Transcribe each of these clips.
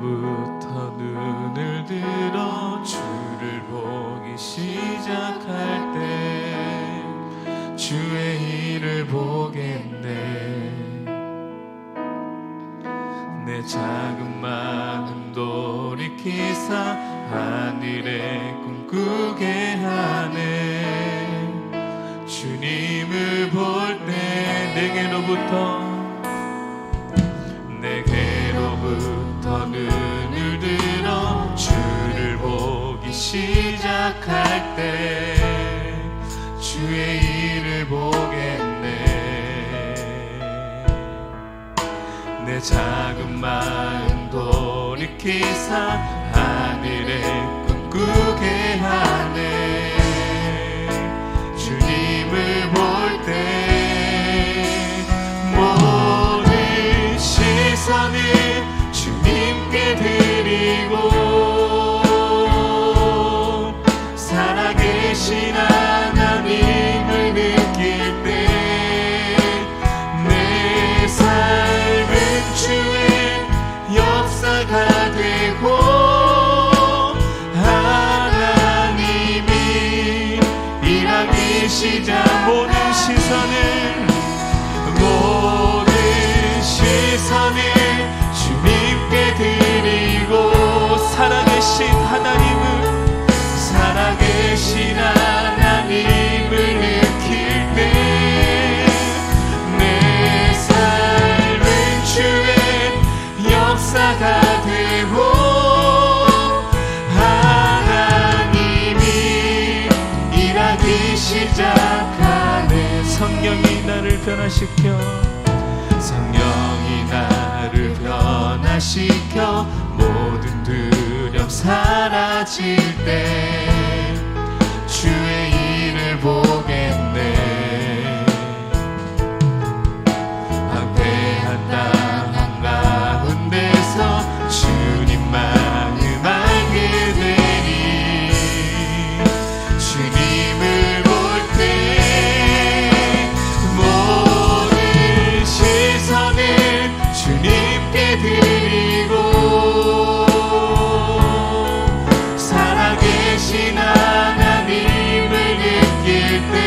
내게로부터 눈을 들어 주를 보기 시작할 때 주의 일을 보겠네. 내 작은 마음 돌이키사 하늘에 꿈꾸게 하네. 주님을 볼 때 내게로부터 눈을 들어 주를 보기 시작할 때 주의 일을 보겠네. 내 작은 마음 돌이키사 하늘에 꿈꾸게 하네. 주님을 볼 때 모든 시선을 주님께 드리고 살아계신 하나님을 느낄 때 내 삶은 주의 역사가 되고 하나님이 일하기 시작. 모든 시선을 주님께 드리고 살아계신 하나님을 느낄 때 내 삶은 주의 역사가 되고 하나님이 일하기 시작하네. 성령이 나를 변화시켜 모든 두려움 사라질 때 주의 일을 보겠네. 방패한 땅 한가운데서 주님만을 알게 되니 주님을 볼 때 모든 시선을 주님께 드리고 살아계신 하나님을 느낄 때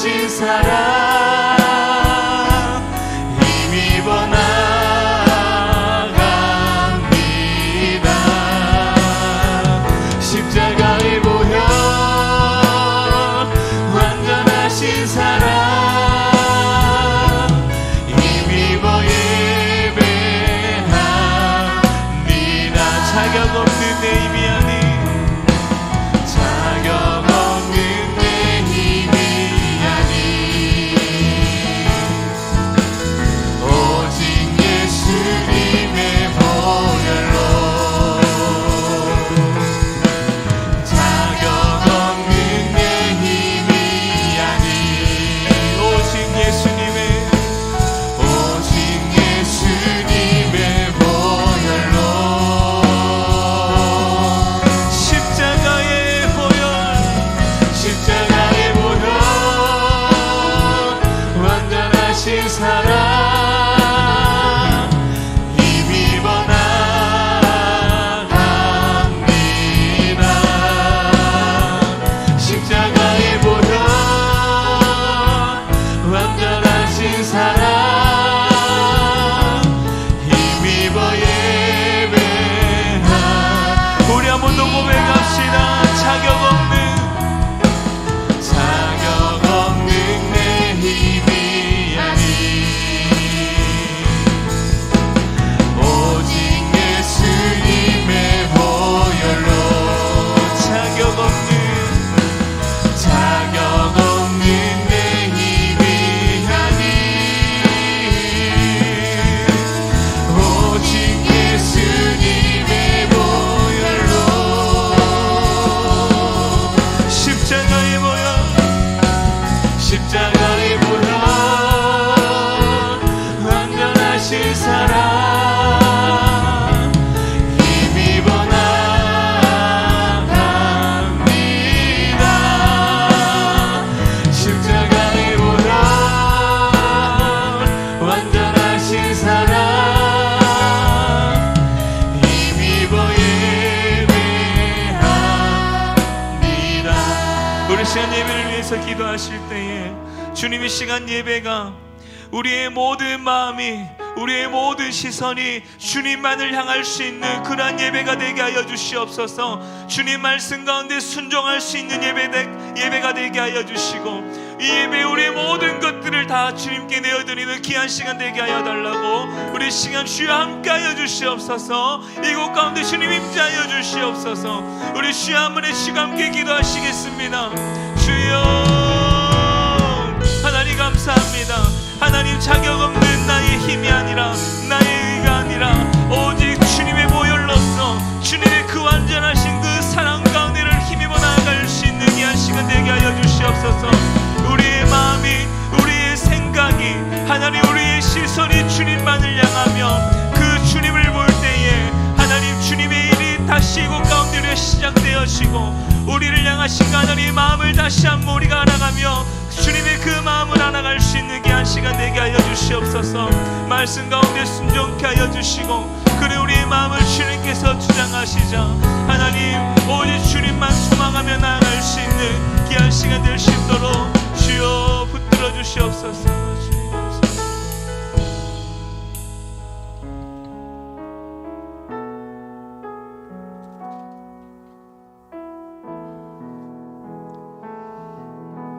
완전하신 사랑 힘입어 나갑니다. 십자가의 보혈 완전하신 사랑 힘입어 예배합니다. 자격 없는 내 힘이 아닌 자격 없는 내 힘이 아닌 오직 예수님의 보혈로 자격 없는 내 힘이 아닌 오직 예수님의 보혈로 십자가의 보혈 완전하신 사랑 힘입어 나갑니다. 십자가의 보혈 완전하신 사랑 힘입어 예배하. 우리 한 번 더 고백합시다. 자격 없는 내 힘이 아닌 오직 예수님의 보혈로 자격 없는 내 힘이 아닌 오직 예수님의 보혈로 십자가의 보혈 완전하신 사랑 힘입어 나갑니다. 십자가의 보혈 완전하신 사랑 힘입어 예배합니다. 우리 시간 예배를 위해서 기도하실 때에 주님의 시간 예배가 우리의 모든 마음이 우리의 모든 시선이 주님만을 향할 수 있는 그러한 예배가 되게 하여 주시옵소서. 주님 말씀 가운데 순종할 수 있는 예배가 되게 하여 주시고 이 예배 우리의 모든 것들을 다 주님께 내어드리는 귀한 시간 되게 하여 달라고 우리 시간 주여 함께 하여 주시옵소서. 이곳 가운데 주님 임재하여 주시옵소서. 우리 주여 한 번에 주가 함께 기도하시겠습니다. 주여 하나님 감사합니다. 하나님 자격 없는 나의 힘이 아니라 나의 의가 아니라 오직 주님의 보혈로서 주님의 그 완전하신 그 사랑 가운데를 힘입어 나아갈 수 있는 이 한 시간 되게 하여 주시옵소서. 우리의 마음이 우리의 생각이 하나님 우리의 시선이 주님만을 향하며 그 주님을 볼 때에 하나님 주님의 일이 다시 이곳 가운데 시작되어지고 우리를 향하신 하나님의 마음을 다시 한번 우리가 알아가며 주님의 그 마음을 알아갈 수 있는 귀한 시간 되게 하여 주시옵소서. 말씀 가운데 순종케 하여 주시고 그래 우리의 마음을 주님께서 주장하시자 하나님 오직 주님만 소망하며 나아갈 수 있는 귀한 시간 될 수 있도록 주여 붙들어 주시옵소서.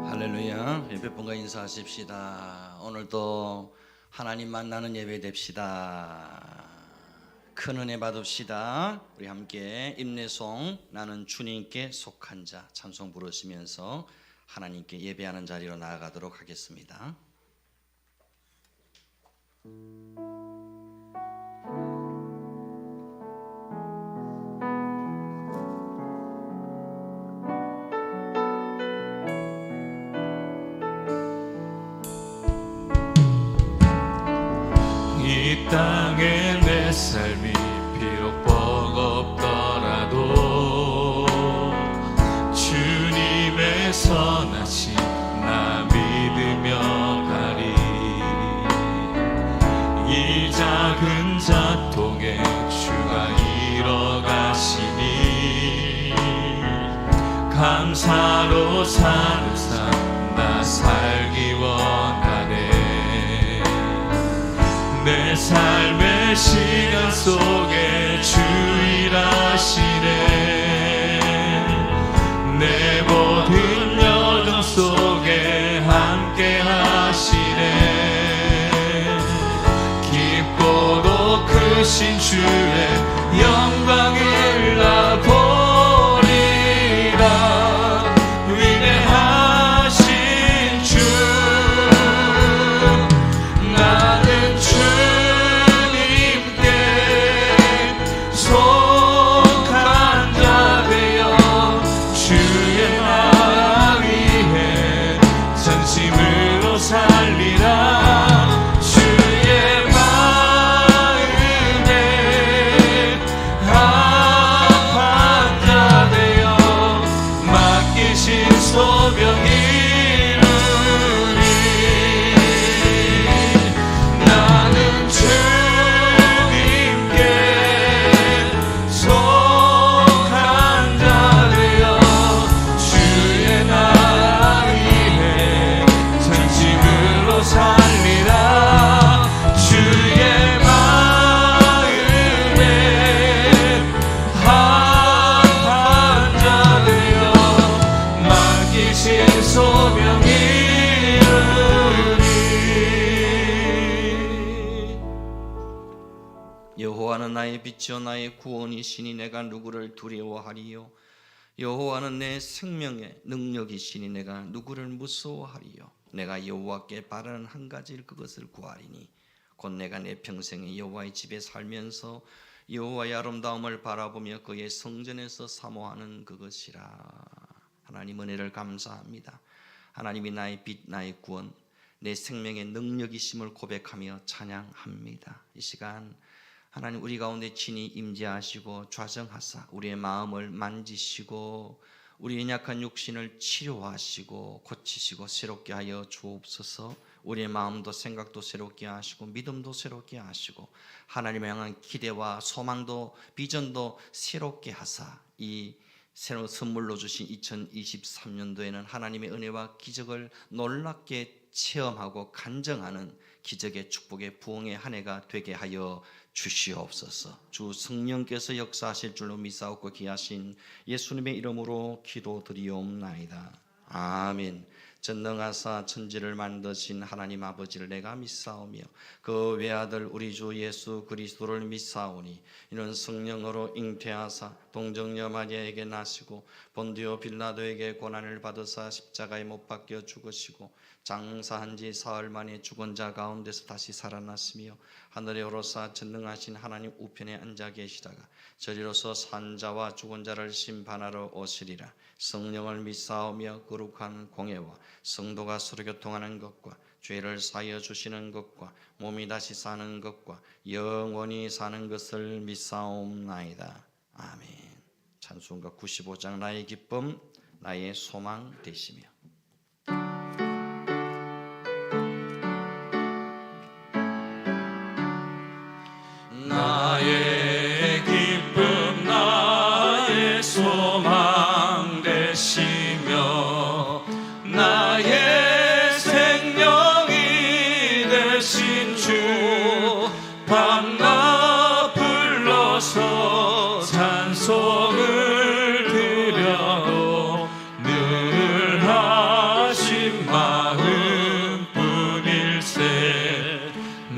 할렐루야. 예배분과 인사하십시다. 오늘도 하나님 만나는 예배 됩시다. 큰 은혜 받읍시다. 우리 함께 임내송 나는 주님께 속한 자 찬송 부르시면서 하나님께 예배하는 자리로 나아가도록 하겠습니다. 이 땅에 내 삶이 비록 버겁더라도 주님의 선하심 나 믿으며 가리. 이 작은 자통에 주가 이뤄가시니 감사로 사는 삶 나 살 시간 속에 주 일하시네. 내 모든 여정 속에 함께 하시네. 깊고도 크신 주의 영광을 나 보리라. 위대하신 주, 나는 주님께 속한 자 되어 주의 나라 위해 전심으로 살리라. 주의 마음에 합한 자 되어 맡기신 소명 이루리. 나는 주님께 속한 자 되어 주의 나라 위해 전심으로 살리라. 주의 마음에 합한 자 되어 맡기신 소명 이루리. 여호와는 나의 빛이요 나의 구원이시니 내가 누구를 두려워하리요. 여호와는 내 생명의 능력이시니 내가 누구를 무서워하리요. 내가 여호와께 바라는 한 가지를 그것을 구하리니 곧 내가 내 평생에 여호와의 집에 살면서 여호와의 아름다움을 바라보며 그의 성전에서 사모하는 그것이라. 하나님 은혜를 감사합니다. 하나님이 나의 빛, 나의 구원, 내 생명의 능력이심을 고백하며 찬양합니다. 이 시간 하나님 우리 가운데 친히 임재하시고 좌정하사 우리의 마음을 만지시고 우리의 약한 육신을 치료하시고 고치시고 새롭게 하여 주옵소서. 우리의 마음도 생각도 새롭게 하시고 믿음도 새롭게 하시고 하나님을 향한 기대와 소망도 비전도 새롭게 하사 이 새로운 선물로 주신 2023년도에는 하나님의 은혜와 기적을 놀랍게 체험하고 간증하는 기적의 축복의 부흥의 한 해가 되게 하여 주시옵소서. 주 성령께서 역사하실 줄로 믿사옵고 귀하신 예수님의 이름으로 기도드리옵나이다. 아멘. 전능하사 천지를 만드신 하나님 아버지를 내가 믿사오며 그 외아들 우리 주 예수 그리스도를 믿사오니 이는 성령으로 잉태하사 동정녀 마리아에게 나시고 본디오 빌라도에게 고난을 받으사 십자가에 못 박혀 죽으시고 장사한 지 사흘 만에 죽은 자 가운데서 다시 살아났으며 하늘에 오르사 전능하신 하나님 우편에 앉아 계시다가 저리로서 산 자와 죽은 자를 심판하러 오시리라. 성령을 믿사오며 거룩한 공예와 성도가 서로 교통하는 것과 죄를 사하여 주시는 것과 몸이 다시 사는 것과 영원히 사는 것을 믿사옵나이다. 아멘. 찬송가 95장 나의 기쁨 나의 소망 되시며 나의 기쁨 나의 소망 되시며 나의 생명이 되신 주 밤낮 불러서 찬송을 드려도 늘 하신 마음뿐일세.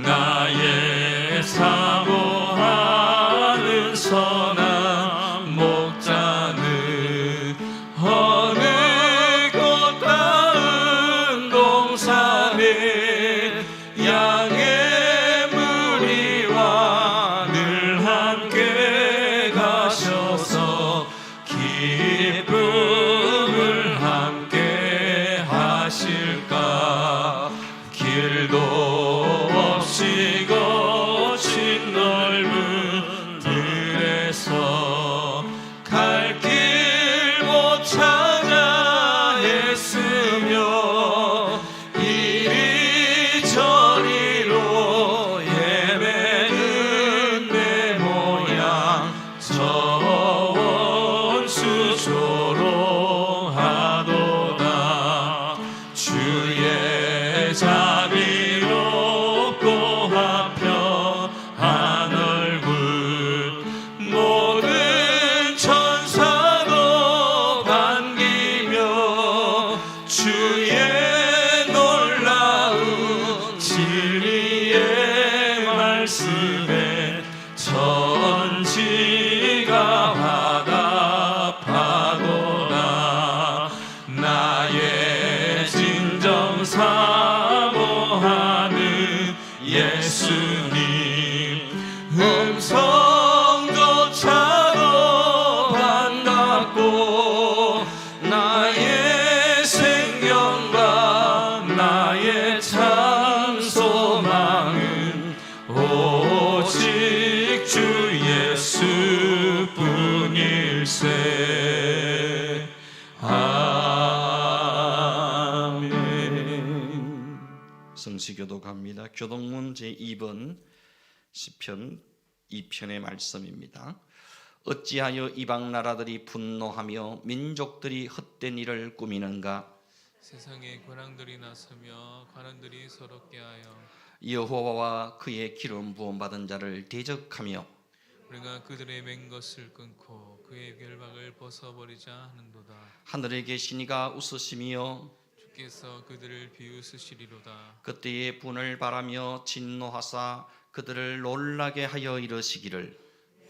나의 사모하는 선한 목자는 어느 곳 닿은 동산에 양의 무리와 늘 함께 가셔서 기쁨을 함께 하실까. 길도 없이 거친 넓은 들에서 갈 길 못 찾아 애쓰며 이리저리로 헤매는 내 모양 저 원수 조롱하도다. 주의 자비롭고 화평한 사모하는 예수님 음성조차도 반갑고 나의 생명과 나의 참 소망은 오직 주 예수뿐일세. 아멘. 성시교도 갑니다. 교동문 제2번 시편 2편의 말씀입니다. 어찌하여 이방 나라들이 분노하며 민족들이 헛된 일을 꾸미는가? 세상에 권왕들이 나서며 관원들이 서럽게 하여 여호와와 그의 기름 부음 받은 자를 대적하며 우리가 그들의 맨 것을 끊고 그의 결박을 벗어버리자 하는도다. 하늘에 계시니가 웃으시며 주께서 그들을 비웃으시리로다. 그때의 분을 바라며 진노하사 그들을 놀라게 하여 이르시기를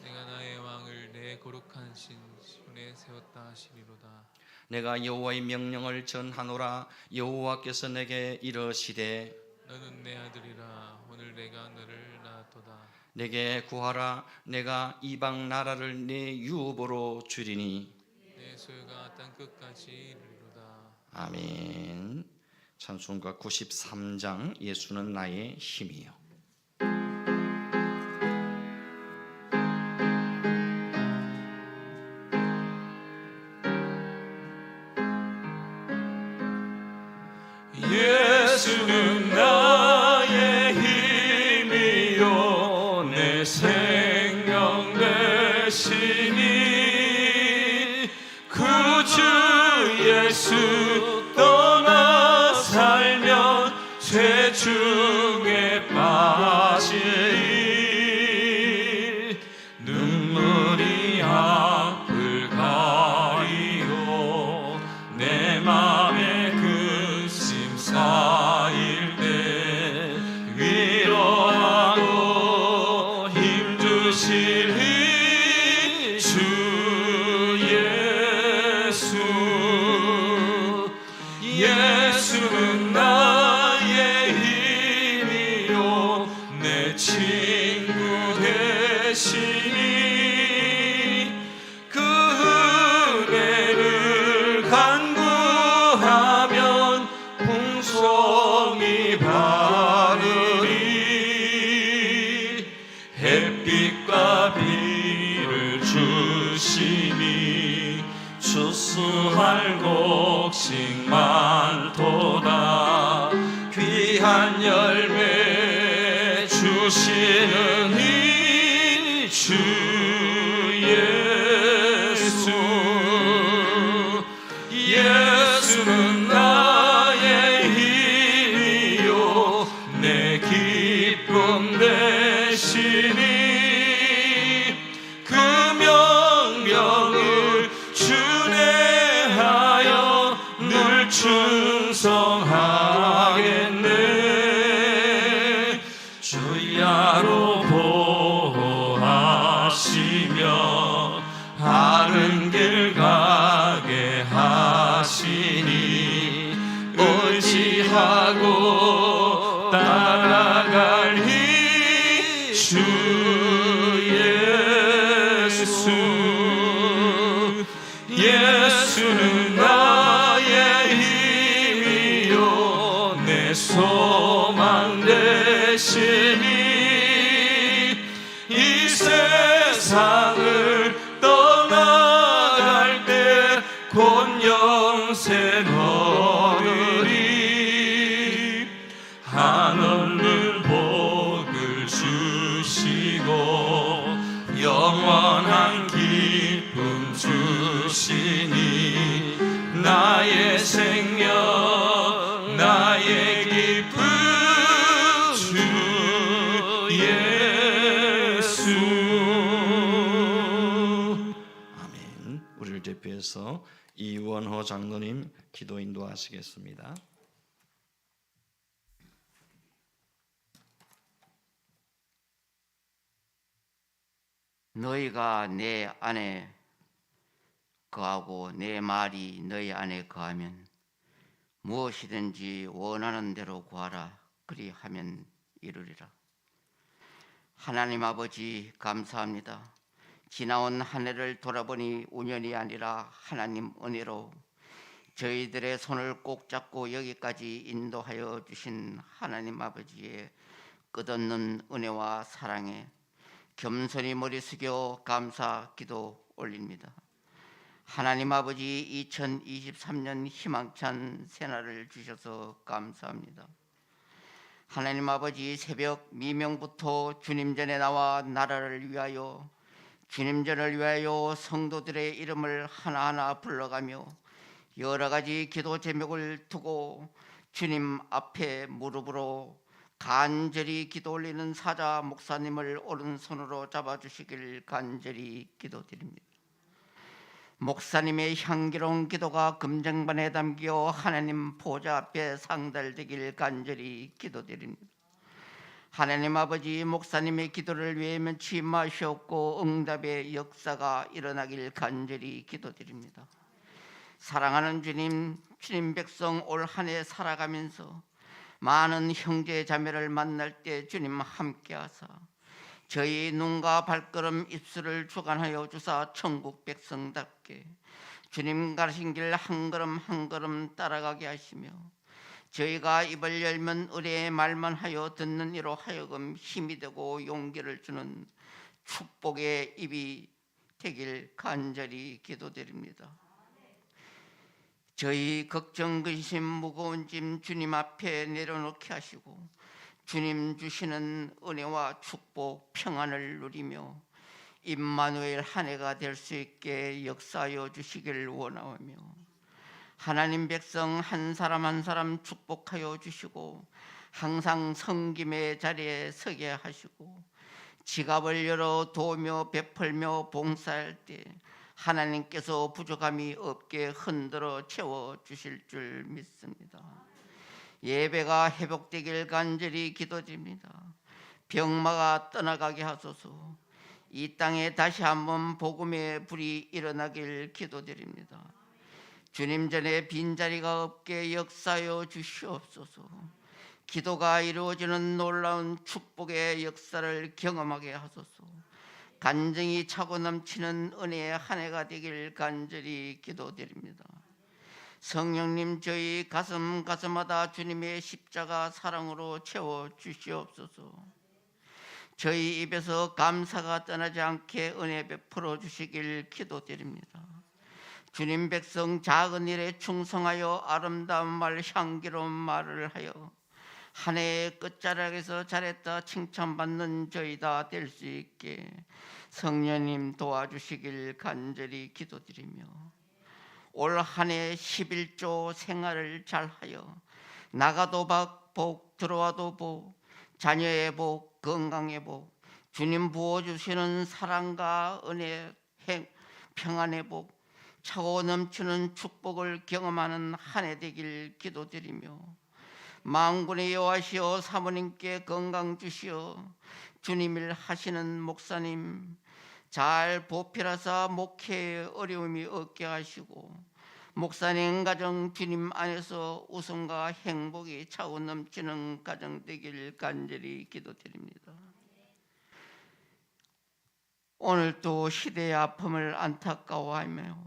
내가 나의 왕을 내 거룩한 신분에 세웠다 하시리로다. 내가 여호와의 명령을 전하노라. 여호와께서 내게 이르시되 너는 내 아들이라. 오늘 내가 너를 낳았도다. 내게 구하라. 내가 이방 나라를 내 유업으로 주리니. 내 소유가 땅 끝까지 이르리로다. 아멘. 찬송가 93장 예수는 나의 힘이요. 예수는 나의 힘이요 내 생명 되시니 구주 예수 떠나 살면 죄 중에 빠지리. 눈물이 앞을 가리고 내 맘에 근심 쌓일 때 위로하고 힘주시리 주 예수. 예수는 나의 힘이요 내 친구 되시니 그 은혜를 간구하면 풍성이 바르리. 햇빛과 비를 주시니 추수할 곡식 많도다. 귀한 열매 주시는 이 주 예수. 예수는 나의 힘이요 내 기쁨 되시니 그 명령을 준행하여 늘 충성하겠네. 주야로 보호하시며 바른 길 가게 하시니 의지하고 따라가리 주 예수. 예수는 나의 힘이요 내 소망 되시니 이 세상을 떠나갈 때 곧 영생 얻으리. 한없는 복을 주시고 영원한 기쁨 주시니 나의 생명 나의 기쁨 주 예수. 아멘. 우리를 대표해서 이원호 장로님 기도 인도하시겠습니다. 너희가 내 안에 거하고 내 말이 너희 안에 거하면 무엇이든지 원하는 대로 구하라. 그리하면 이루리라. 하나님 아버지 감사합니다. 지나온 한 해를 돌아보니 우연이 아니라 하나님 은혜로 저희들의 손을 꼭 잡고 여기까지 인도하여 주신 하나님 아버지의 끝없는 은혜와 사랑에 겸손히 머리 숙여 감사 기도 올립니다. 하나님 아버지 2023년 희망찬 새날을 주셔서 감사합니다. 하나님 아버지 새벽 미명부터 주님 전에 나와 나라를 위하여 주님 전을 위하여 성도들의 이름을 하나하나 불러가며 여러 가지 기도 제목을 두고 주님 앞에 무릎으로 간절히 기도 올리는 사자 목사님을 오른손으로 잡아주시길 간절히 기도드립니다. 목사님의 향기로운 기도가 금쟁반에 담겨 하나님 보좌 앞에 상달되길 간절히 기도드립니다. 하나님 아버지 목사님의 기도를 위해 면치 마시옵고 응답의 역사가 일어나길 간절히 기도드립니다. 사랑하는 주님, 주님 백성 올 한 해 살아가면서 많은 형제 자매를 만날 때 주님 함께하사 저희 눈과 발걸음 입술을 주관하여 주사 천국 백성답게 주님 가신 길 한 걸음 한 걸음 따라가게 하시며 저희가 입을 열면 의뢰의 말만 하여 듣는 이로 하여금 힘이 되고 용기를 주는 축복의 입이 되길 간절히 기도드립니다. 저희 걱정 근심 무거운 짐 주님 앞에 내려놓게 하시고 주님 주시는 은혜와 축복 평안을 누리며 임마누엘 한 해가 될 수 있게 역사하여 주시기를 원하오며 하나님 백성 한 사람 한 사람 축복하여 주시고 항상 섬김의 자리에 서게 하시고 지갑을 열어 도우며 베풀며 봉사할 때 하나님께서 부족함이 없게 흔들어 채워주실 줄 믿습니다. 예배가 회복되길 간절히 기도드립니다. 병마가 떠나가게 하소서. 이 땅에 다시 한번 복음의 불이 일어나길 기도드립니다. 주님 전에 빈자리가 없게 역사하여 주시옵소서. 기도가 이루어지는 놀라운 축복의 역사를 경험하게 하소서. 간증이 차고 넘치는 은혜의 한 해가 되길 간절히 기도드립니다. 성령님 저희 가슴마다 주님의 십자가 사랑으로 채워 주시옵소서. 저희 입에서 감사가 떠나지 않게 은혜 베풀어 주시길 기도드립니다. 주님 백성 작은 일에 충성하여 아름다운 말 향기로운 말을 하여 한 해의 끝자락에서 잘했다 칭찬받는 저희 다 될 수 있게 성령님 도와주시길 간절히 기도드리며 올 한 해 11조 생활을 잘하여 나가도 복 들어와도 복 자녀의 복 건강의 복 주님 부어주시는 사랑과 은혜 평안의 복 차고 넘치는 축복을 경험하는 한 해 되길 기도드리며 만군의 여호와시여 사모님께 건강 주시어 주님 일 하시는 목사님 잘 보필하사 목회에 어려움이 없게 하시고 목사님 가정 주님 안에서 웃음과 행복이 차고 넘치는 가정 되길 간절히 기도드립니다. 오늘 또 시대의 아픔을 안타까워하며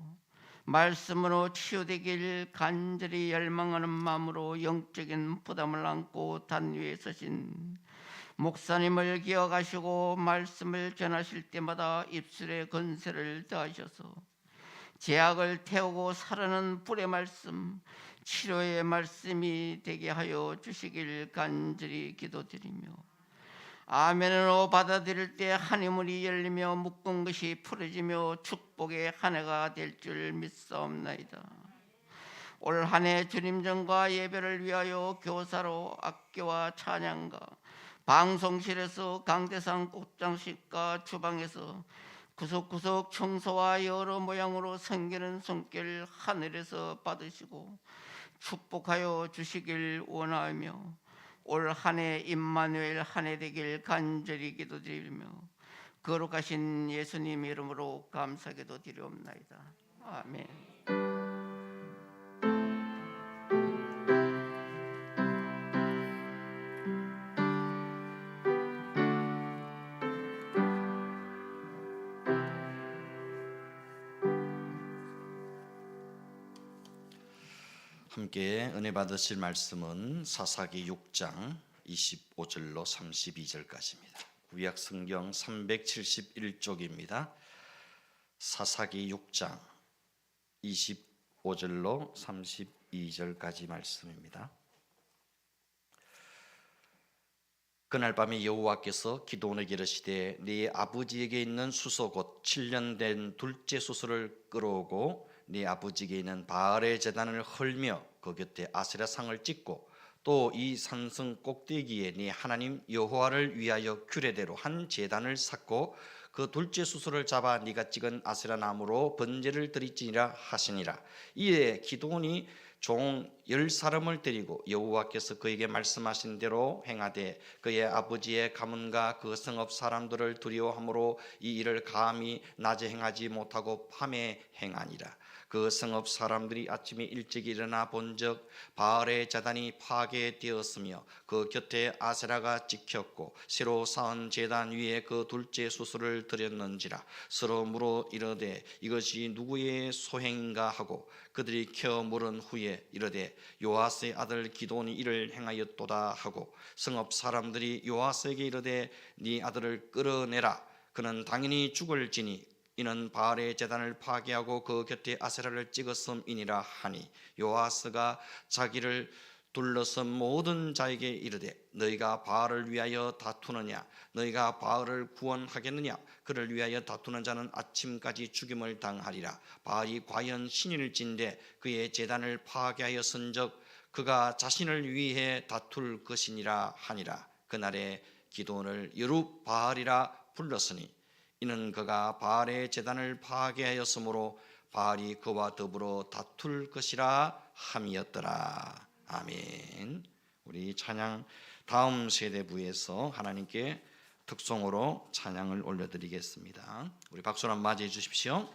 말씀으로 치유되길 간절히 열망하는 마음으로 영적인 부담을 안고 단 위에 서신 목사님을 기억하시고 말씀을 전하실 때마다 입술에 건세를 더하셔서 죄악을 태우고 사르는 불의 말씀, 치료의 말씀이 되게 하여 주시길 간절히 기도드리며 아멘으로 받아들일 때 하늘문이 열리며 묶은 것이 풀어지며 축복의 한 해가 될 줄 믿사옵나이다. 올 한 해 주님 전과 예배를 위하여 교사로 악기와 찬양가 방송실에서 강대상 꽃장식과 주방에서 구석구석 청소와 여러 모양으로 섬기는 손길 하늘에서 받으시고 축복하여 주시길 원하며 올 한 해 임마누엘 한 해 되길 간절히 기도드리며 거룩하신 예수님 이름으로 감사기도 드리옵나이다. 아멘. 함께 은혜 받으실 말씀은 사사기 6장 25절로 32절까지입니다. 구약 성경 371쪽입니다. 사사기 6장 25절로 32절까지 말씀입니다. 그날 밤에 여호와께서 기드온에게 이르시되 네 아버지에게 있는 수소 곧 7년 된 둘째 수소를 끌어오고 네 아버지에게 있는 바알의 제단을 헐며 그 곁에 아세라 상을 찍고 또 이 산성 꼭대기에 네 하나님 여호와를 위하여 규례대로 한 제단을 쌓고 그 둘째 수소를 잡아 네가 찍은 아세라 나무로 번제를 드리지니라 하시니라. 이에 기드온이 종 10사람을 데리고 여호와께서 그에게 말씀하신 대로 행하되 그의 아버지의 가문과 그 성읍 사람들을 두려워함으로 이 일을 감히 낮에 행하지 못하고 밤에 행하니라. 그 성읍 사람들이 아침에 일찍 일어나 본즉 바알의 제단이 파괴되었으며 그 곁에 아세라가 찍혔고 새로 쌓은 제단 위에 그 둘째 수소를 드렸는지라. 서로 물어 이르되 이것이 누구의 소행인가 하고 그들이 켜 물은 후에 이르되 요아스의 아들 기드온이 이를 행하였도다 하고 성읍 사람들이 요아스에게 이르되 네 아들을 끌어내라. 그는 당연히 죽을지니 이는 바알의 제단을 파괴하고 그 곁에 아세라를 찍었음이니라 하니 요아스가 자기를 둘러선 모든 자에게 이르되 너희가 바알을 위하여 다투느냐 너희가 바알을 구원하겠느냐 그를 위하여 다투는 자는 아침까지 죽임을 당하리라. 바알이 과연 신일진데 그의 제단을 파괴하였은즉 그가 자신을 위해 다툴 것이니라 하니라. 그날에 기드온을 여룹바알이라 불렀으니 이는 그가 바알의 제단을 파괴하였으므로 바알이 그와 더불어 다툴 것이라 함이었더라. 아멘. 우리 찬양 다음 세대부에서 하나님께 특송으로 찬양을 올려드리겠습니다. 우리 박수로 한번 맞이해 주십시오.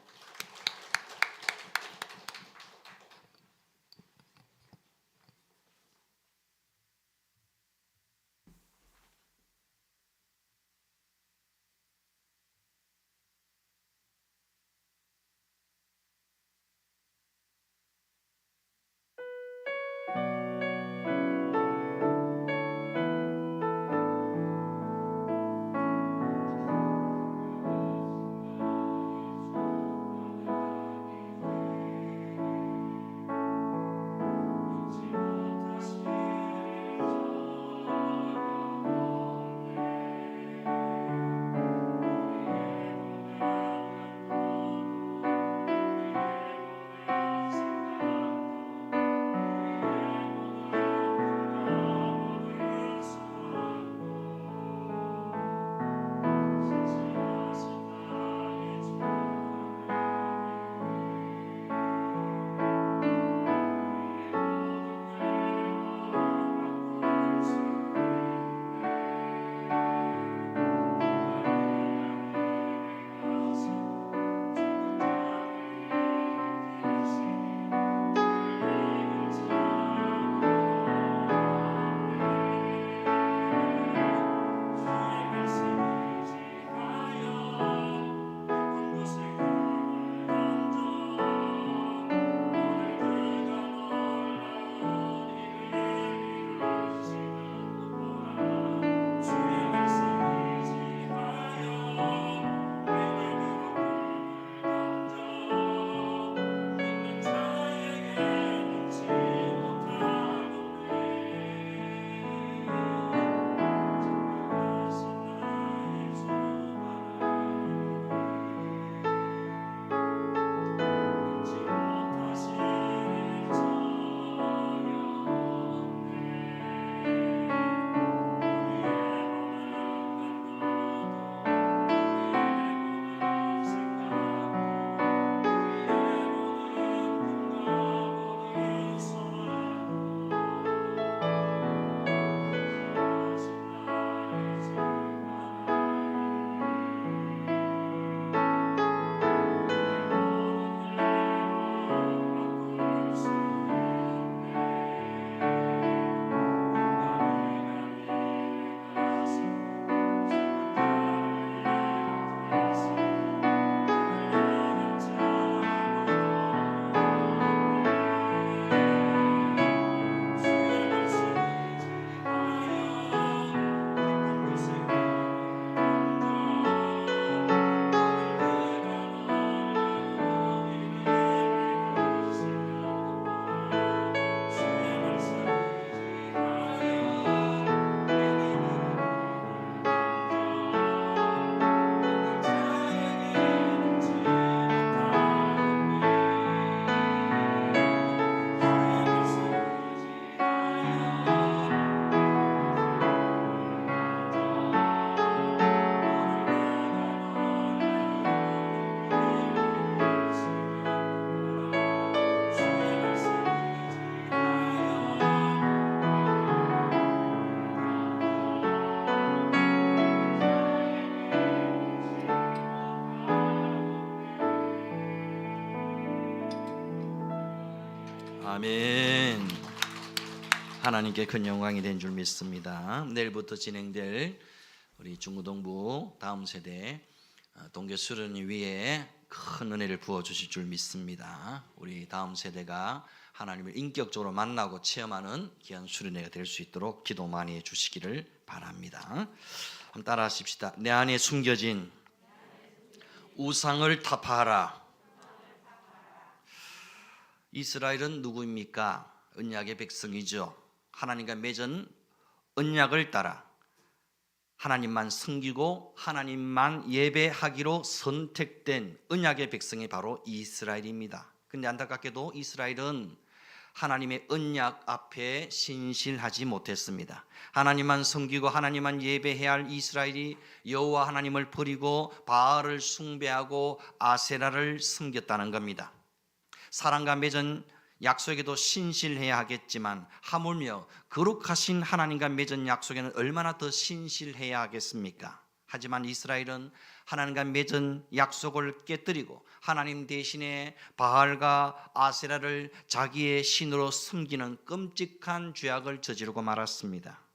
아멘. 하나님께 큰 영광이 된 줄 믿습니다. 내일부터 진행될 우리 중고동부 다음 세대 동계 수련회 위에 큰 은혜를 부어 주실 줄 믿습니다. 우리 다음 세대가 하나님을 인격적으로 만나고 체험하는 귀한 수련회가 될 수 있도록 기도 많이 해 주시기를 바랍니다. 한번 따라 하십시다. 내 안에 숨겨진 우상을 타파하라. 이스라엘은 누구입니까? 언약의 백성이죠. 하나님과 맺은 언약을 따라 하나님만 섬기고 하나님만 예배하기로 선택된 언약의 백성이 바로 이스라엘입니다. 근데 안타깝게도 이스라엘은 하나님의 언약 앞에 신실하지 못했습니다. 하나님만 섬기고 하나님만 예배해야 할 이스라엘이 여호와 하나님을 버리고 바알을 숭배하고 아세라를 섬겼다는 겁니다. 사랑과 맺은 약속에도 신실해야 하겠지만 하물며 거룩하신 하나님과 맺은 약속에는 얼마나 더 신실해야 하겠습니까? 하지만 이스라엘은 하나님과 맺은 약속을 깨뜨리고 하나님 대신에 바알과 아세라를 자기의 신으로 섬기는 끔찍한 죄악을 저지르고 말았습니다.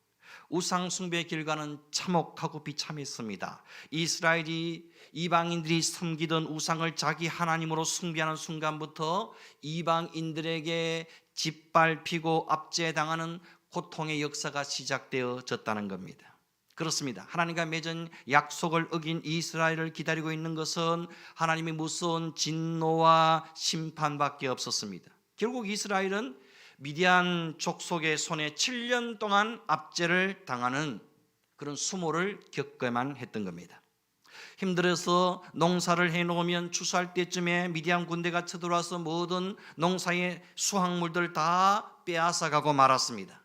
우상 숭배의 결과는 참혹하고 비참했습니다. 이스라엘이 이방인들이 섬기던 우상을 자기 하나님으로 숭배하는 순간부터 이방인들에게 짓밟히고 압제당하는 고통의 역사가 시작되어졌다는 겁니다. 그렇습니다. 하나님과 맺은 약속을 어긴 이스라엘을 기다리고 있는 것은 하나님의 무서운 진노와 심판밖에 없었습니다. 결국 이스라엘은 미디안 족속의 손에 7년 동안 압제를 당하는 그런 수모를 겪어야만 했던 겁니다. 힘들어서 농사를 해놓으면 추수할 때쯤에 미디안 군대가 쳐들어와서 모든 농사의 수확물들 다 빼앗아가고 말았습니다.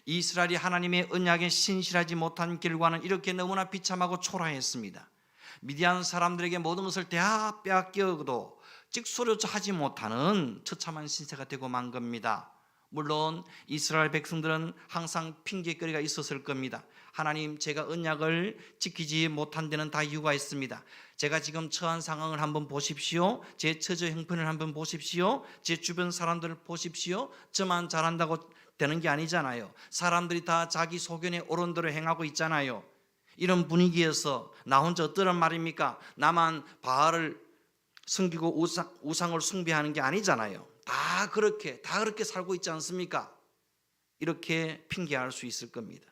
이스라엘이 하나님의 언약에 신실하지 못한 결과는 이렇게 너무나 비참하고 초라했습니다. 미디안 사람들에게 모든 것을 다 빼앗겨도 찍소리조차 하지 못하는 처참한 신세가 되고 만 겁니다. 물론 이스라엘 백성들은 항상 핑계거리가 있었을 겁니다. 하나님, 제가 언약을 지키지 못한 데는 다 이유가 있습니다. 제가 지금 처한 상황을 한번 보십시오. 제 처저 형편을 한번 보십시오. 제 주변 사람들을 보십시오. 저만 잘한다고 되는 게 아니잖아요. 사람들이 다 자기 소견에 옳은 대로 행하고 있잖아요. 이런 분위기에서 나 혼자 어떠란 말입니까? 나만 바알을 섬기고 우상을 숭배하는 게 아니잖아요. 다 그렇게 살고 있지 않습니까? 이렇게 핑계할 수 있을 겁니다.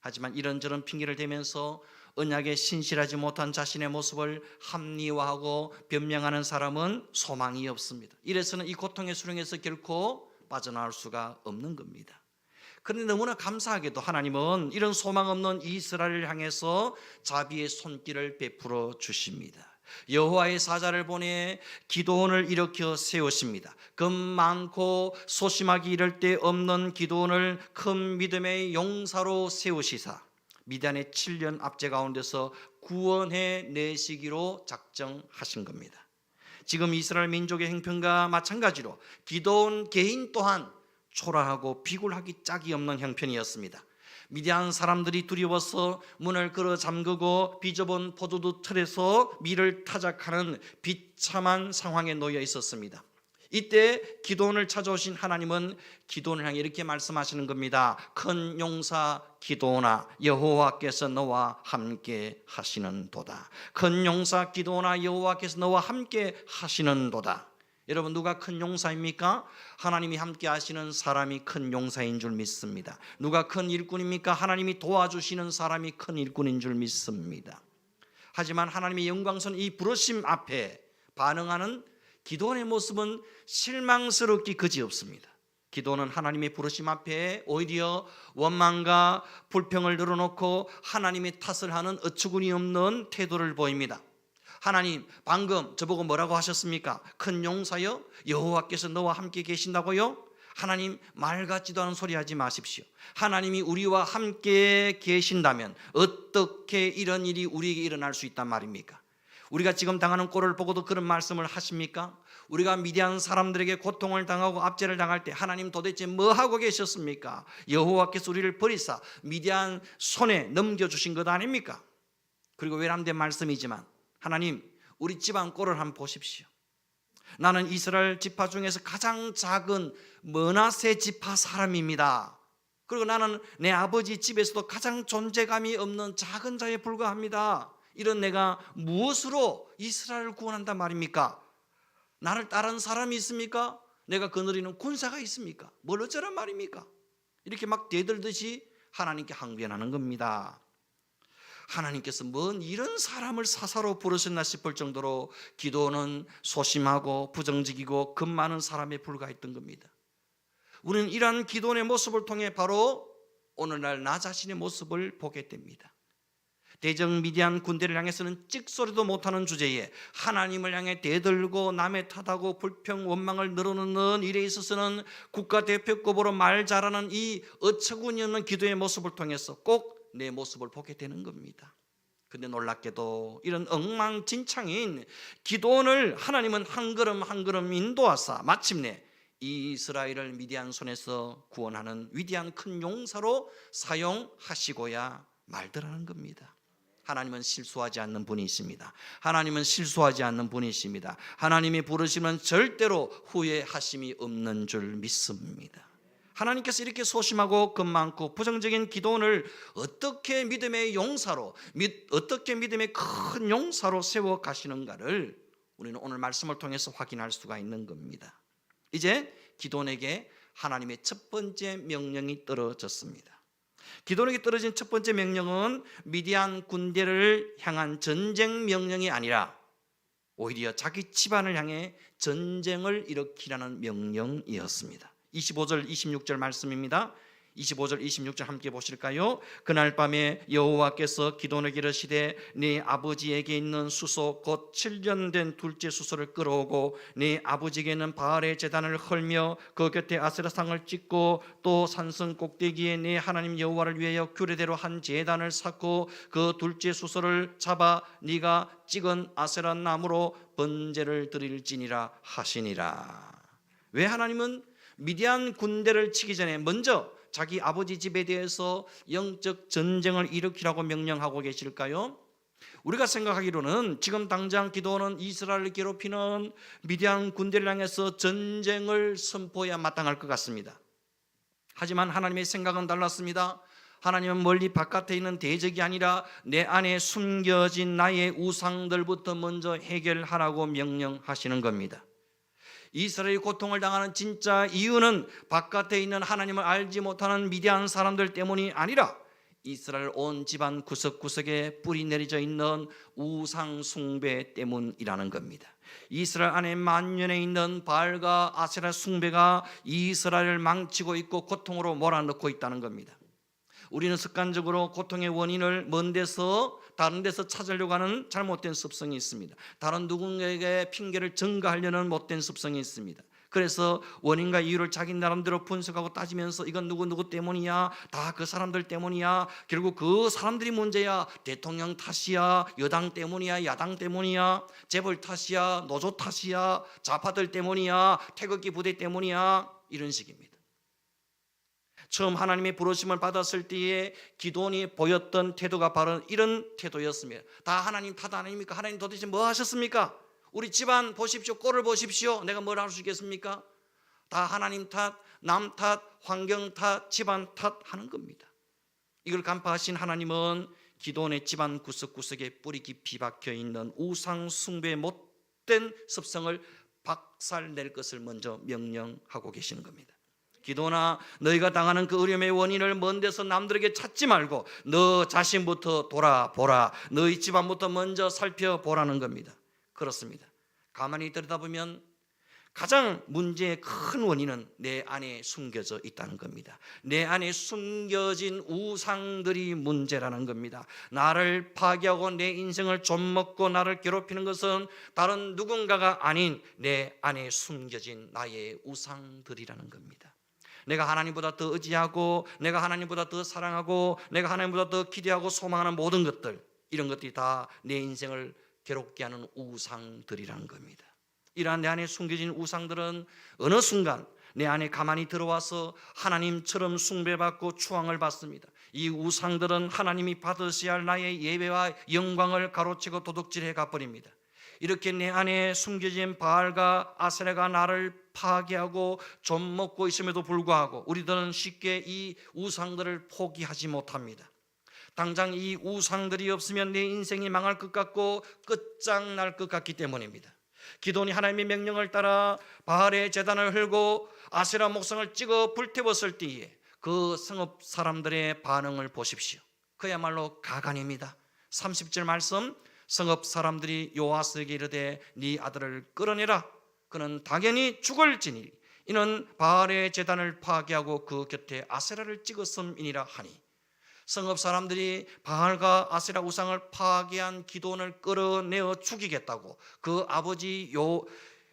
하지만 이런저런 핑계를 대면서 언약에 신실하지 못한 자신의 모습을 합리화하고 변명하는 사람은 소망이 없습니다. 이래서는 이 고통의 수렁에서 결코 빠져나올 수가 없는 겁니다. 그런데 너무나 감사하게도 하나님은 이런 소망 없는 이스라엘을 향해서 자비의 손길을 베풀어 주십니다. 여호와의 사자를 보내 기드온을 일으켜 세우십니다. 금 많고 소심하기 이를 데 없는 기드온을 큰 믿음의 용사로 세우시사 미디안의 7년 압제 가운데서 구원해 내시기로 작정하신 겁니다. 지금 이스라엘 민족의 형편과 마찬가지로 기드온 개인 또한 초라하고 비굴하기 짝이 없는 형편이었습니다. 미디안 사람들이 두려워서 문을 걸어 잠그고 비좁은 포도주 틀에서 밀을 타작하는 비참한 상황에 놓여 있었습니다. 이때 기드온을 찾아오신 하나님은 기드온을 향해 이렇게 말씀하시는 겁니다. 큰 용사 기드온아, 여호와께서 너와 함께 하시는도다. 큰 용사 기드온아, 여호와께서 너와 함께 하시는도다. 여러분, 누가 큰 용사입니까? 하나님이 함께 하시는 사람이 큰 용사인 줄 믿습니다. 누가 큰 일꾼입니까? 하나님이 도와주시는 사람이 큰 일꾼인 줄 믿습니다. 하지만 하나님의 영광스러운 이 부르심 앞에 반응하는 기드온의 모습은 실망스럽기 그지없습니다. 기드온은 하나님의 부르심 앞에 오히려 원망과 불평을 늘어놓고 하나님의 탓을 하는 어처구니 없는 태도를 보입니다. 하나님, 방금 저보고 뭐라고 하셨습니까? 큰 용사여? 여호와께서 너와 함께 계신다고요? 하나님, 말 같지도 않은 소리 하지 마십시오. 하나님이 우리와 함께 계신다면 어떻게 이런 일이 우리에게 일어날 수 있단 말입니까? 우리가 지금 당하는 꼴을 보고도 그런 말씀을 하십니까? 우리가 미디안 사람들에게 고통을 당하고 압제를 당할 때 하나님 도대체 뭐 하고 계셨습니까? 여호와께서 우리를 버리사 미디안 손에 넘겨주신 것 아닙니까? 그리고 외람된 말씀이지만 하나님, 우리 집안 꼴을 한번 보십시오. 나는 이스라엘 지파 중에서 가장 작은 므낫세 지파 사람입니다. 그리고 나는 내 아버지 집에서도 가장 존재감이 없는 작은 자에 불과합니다. 이런 내가 무엇으로 이스라엘을 구원한단 말입니까? 나를 따르는 사람이 있습니까? 내가 거느리는 군사가 있습니까? 뭘 어쩌란 말입니까? 이렇게 막 대들듯이 하나님께 항변하는 겁니다. 하나님께서 뭔 이런 사람을 사사로 부르셨나 싶을 정도로 기도는 소심하고 부정적이고 겁 많은 사람에 불과했던 겁니다. 우리는 이러한 기도의 모습을 통해 바로 오늘날 나 자신의 모습을 보게 됩니다. 대적 미디안 군대를 향해서는 찍소리도 못하는 주제에 하나님을 향해 대들고 남의 탓하고 불평 원망을 늘어놓는 일에 있어서는 국가대표급으로 말 잘하는 이 어처구니 없는 기도의 모습을 통해서 꼭 내 모습을 보게 되는 겁니다. 근데 놀랍게도 이런 엉망진창인 기도원을 하나님은 한 걸음 한 걸음 인도하사 마침내 이스라엘을 미디안 손에서 구원하는 위대한 큰 용사로 사용하시고야 말더라는 겁니다. 하나님은 실수하지 않는 분이십니다. 하나님은 실수하지 않는 분이십니다. 하나님이 부르시면 절대로 후회하심이 없는 줄 믿습니다. 하나님께서 이렇게 소심하고 겁 많고 부정적인 기도원을 어떻게 믿음의 용사로, 어떻게 믿음의 큰 용사로 세워 가시는가를 우리는 오늘 말씀을 통해서 확인할 수가 있는 겁니다. 이제 기도원에게 하나님의 첫 번째 명령이 떨어졌습니다. 기도원에게 떨어진 첫 번째 명령은 미디안 군대를 향한 전쟁 명령이 아니라 오히려 자기 집안을 향해 전쟁을 일으키라는 명령이었습니다. 25절 26절 말씀입니다. 25절 26절 함께 보실까요? 그날 밤에 여호와께서 기도원에게 이르시되 네 아버지에게 있는 수소 곧 7년 된 둘째 수소를 끌어오고 네 아버지에게는 바알의 제단을 헐며 그 곁에 아세라상을 찍고 또 산성 꼭대기에 네 하나님 여호와를 위하여 규례대로 한 제단을 쌓고 그 둘째 수소를 잡아 네가 찍은 아세라 나무로 번제를 드릴지니라 하시니라. 왜 하나님은 미디안 군대를 치기 전에 먼저 자기 아버지 집에 대해서 영적 전쟁을 일으키라고 명령하고 계실까요? 우리가 생각하기로는 지금 당장 기도원은 이스라엘을 괴롭히는 미디안 군대를 향해서 전쟁을 선포해야 마땅할 것 같습니다. 하지만 하나님의 생각은 달랐습니다. 하나님은 멀리 바깥에 있는 대적이 아니라 내 안에 숨겨진 나의 우상들부터 먼저 해결하라고 명령하시는 겁니다. 이스라엘이 고통을 당하는 진짜 이유는 바깥에 있는 하나님을 알지 못하는 미디안 사람들 때문이 아니라 이스라엘 온 집안 구석구석에 뿌리 내려져 있는 우상 숭배 때문이라는 겁니다. 이스라엘 안에 만연해 있는 바알과 아세라 숭배가 이스라엘을 망치고 있고 고통으로 몰아넣고 있다는 겁니다. 우리는 습관적으로 고통의 원인을 먼 데서 다른 데서 찾으려고 하는 잘못된 습성이 있습니다. 다른 누군가에게 핑계를 전가하려는 못된 습성이 있습니다. 그래서 원인과 이유를 자기 나름대로 분석하고 따지면서 이건 누구 때문이야, 다 그 사람들 때문이야, 결국 그 사람들이 문제야, 대통령 탓이야, 여당 때문이야, 야당 때문이야, 재벌 탓이야, 노조 탓이야, 좌파들 때문이야, 태극기 부대 때문이야, 이런 식입니다. 처음 하나님의 부르심을 받았을 때에 기도원이 보였던 태도가 바로 이런 태도였습니다. 다 하나님 탓 아닙니까? 하나님 도대체 뭐 하셨습니까? 우리 집안 보십시오. 꼴을 보십시오. 내가 뭘 할 수 있겠습니까? 다 하나님 탓, 남 탓, 환경 탓, 집안 탓 하는 겁니다. 이걸 간파하신 하나님은 기도원의 집안 구석구석에 뿌리 깊이 박혀 있는 우상 숭배의 못된 습성을 박살낼 것을 먼저 명령하고 계시는 겁니다. 기도나 너희가 당하는 그 어려움의 원인을 먼 데서 남들에게 찾지 말고 너 자신부터 돌아보라. 너희 집안부터 먼저 살펴보라는 겁니다. 그렇습니다. 가만히 들여다보면 가장 문제의 큰 원인은 내 안에 숨겨져 있다는 겁니다. 내 안에 숨겨진 우상들이 문제라는 겁니다. 나를 파괴하고 내 인생을 좀먹고 나를 괴롭히는 것은 다른 누군가가 아닌 내 안에 숨겨진 나의 우상들이라는 겁니다. 내가 하나님보다 더 의지하고 내가 하나님보다 더 사랑하고 내가 하나님보다 더 기대하고 소망하는 모든 것들, 이런 것들이 다 내 인생을 괴롭게 하는 우상들이라는 겁니다. 이러한 내 안에 숨겨진 우상들은 어느 순간 내 안에 가만히 들어와서 하나님처럼 숭배받고 추앙을 받습니다. 이 우상들은 하나님이 받으셔야 할 나의 예배와 영광을 가로채고 도둑질해 가버립니다. 이렇게 내 안에 숨겨진 바알과 아세라가 나를 파괴하고 좀 먹고 있음에도 불구하고 우리들은 쉽게 이 우상들을 포기하지 못합니다. 당장 이 우상들이 없으면 내 인생이 망할 것 같고 끝장날 것 같기 때문입니다. 기돈이 하나님의 명령을 따라 바알의 제단을 헐고 아세라 목상을 찍어 불태웠을 때에 그 성읍 사람들의 반응을 보십시오. 그야말로 가관입니다. 30절 말씀, 성읍 사람들이 요아스에게 이르되 네 아들을 끌어내라. 그는 당연히 죽을지니 이는 바알의 제단을 파괴하고 그 곁에 아세라를 찍었음이니라 하니, 성읍 사람들이 바알과 아세라 우상을 파괴한 기돈을 끌어내어 죽이겠다고 그 아버지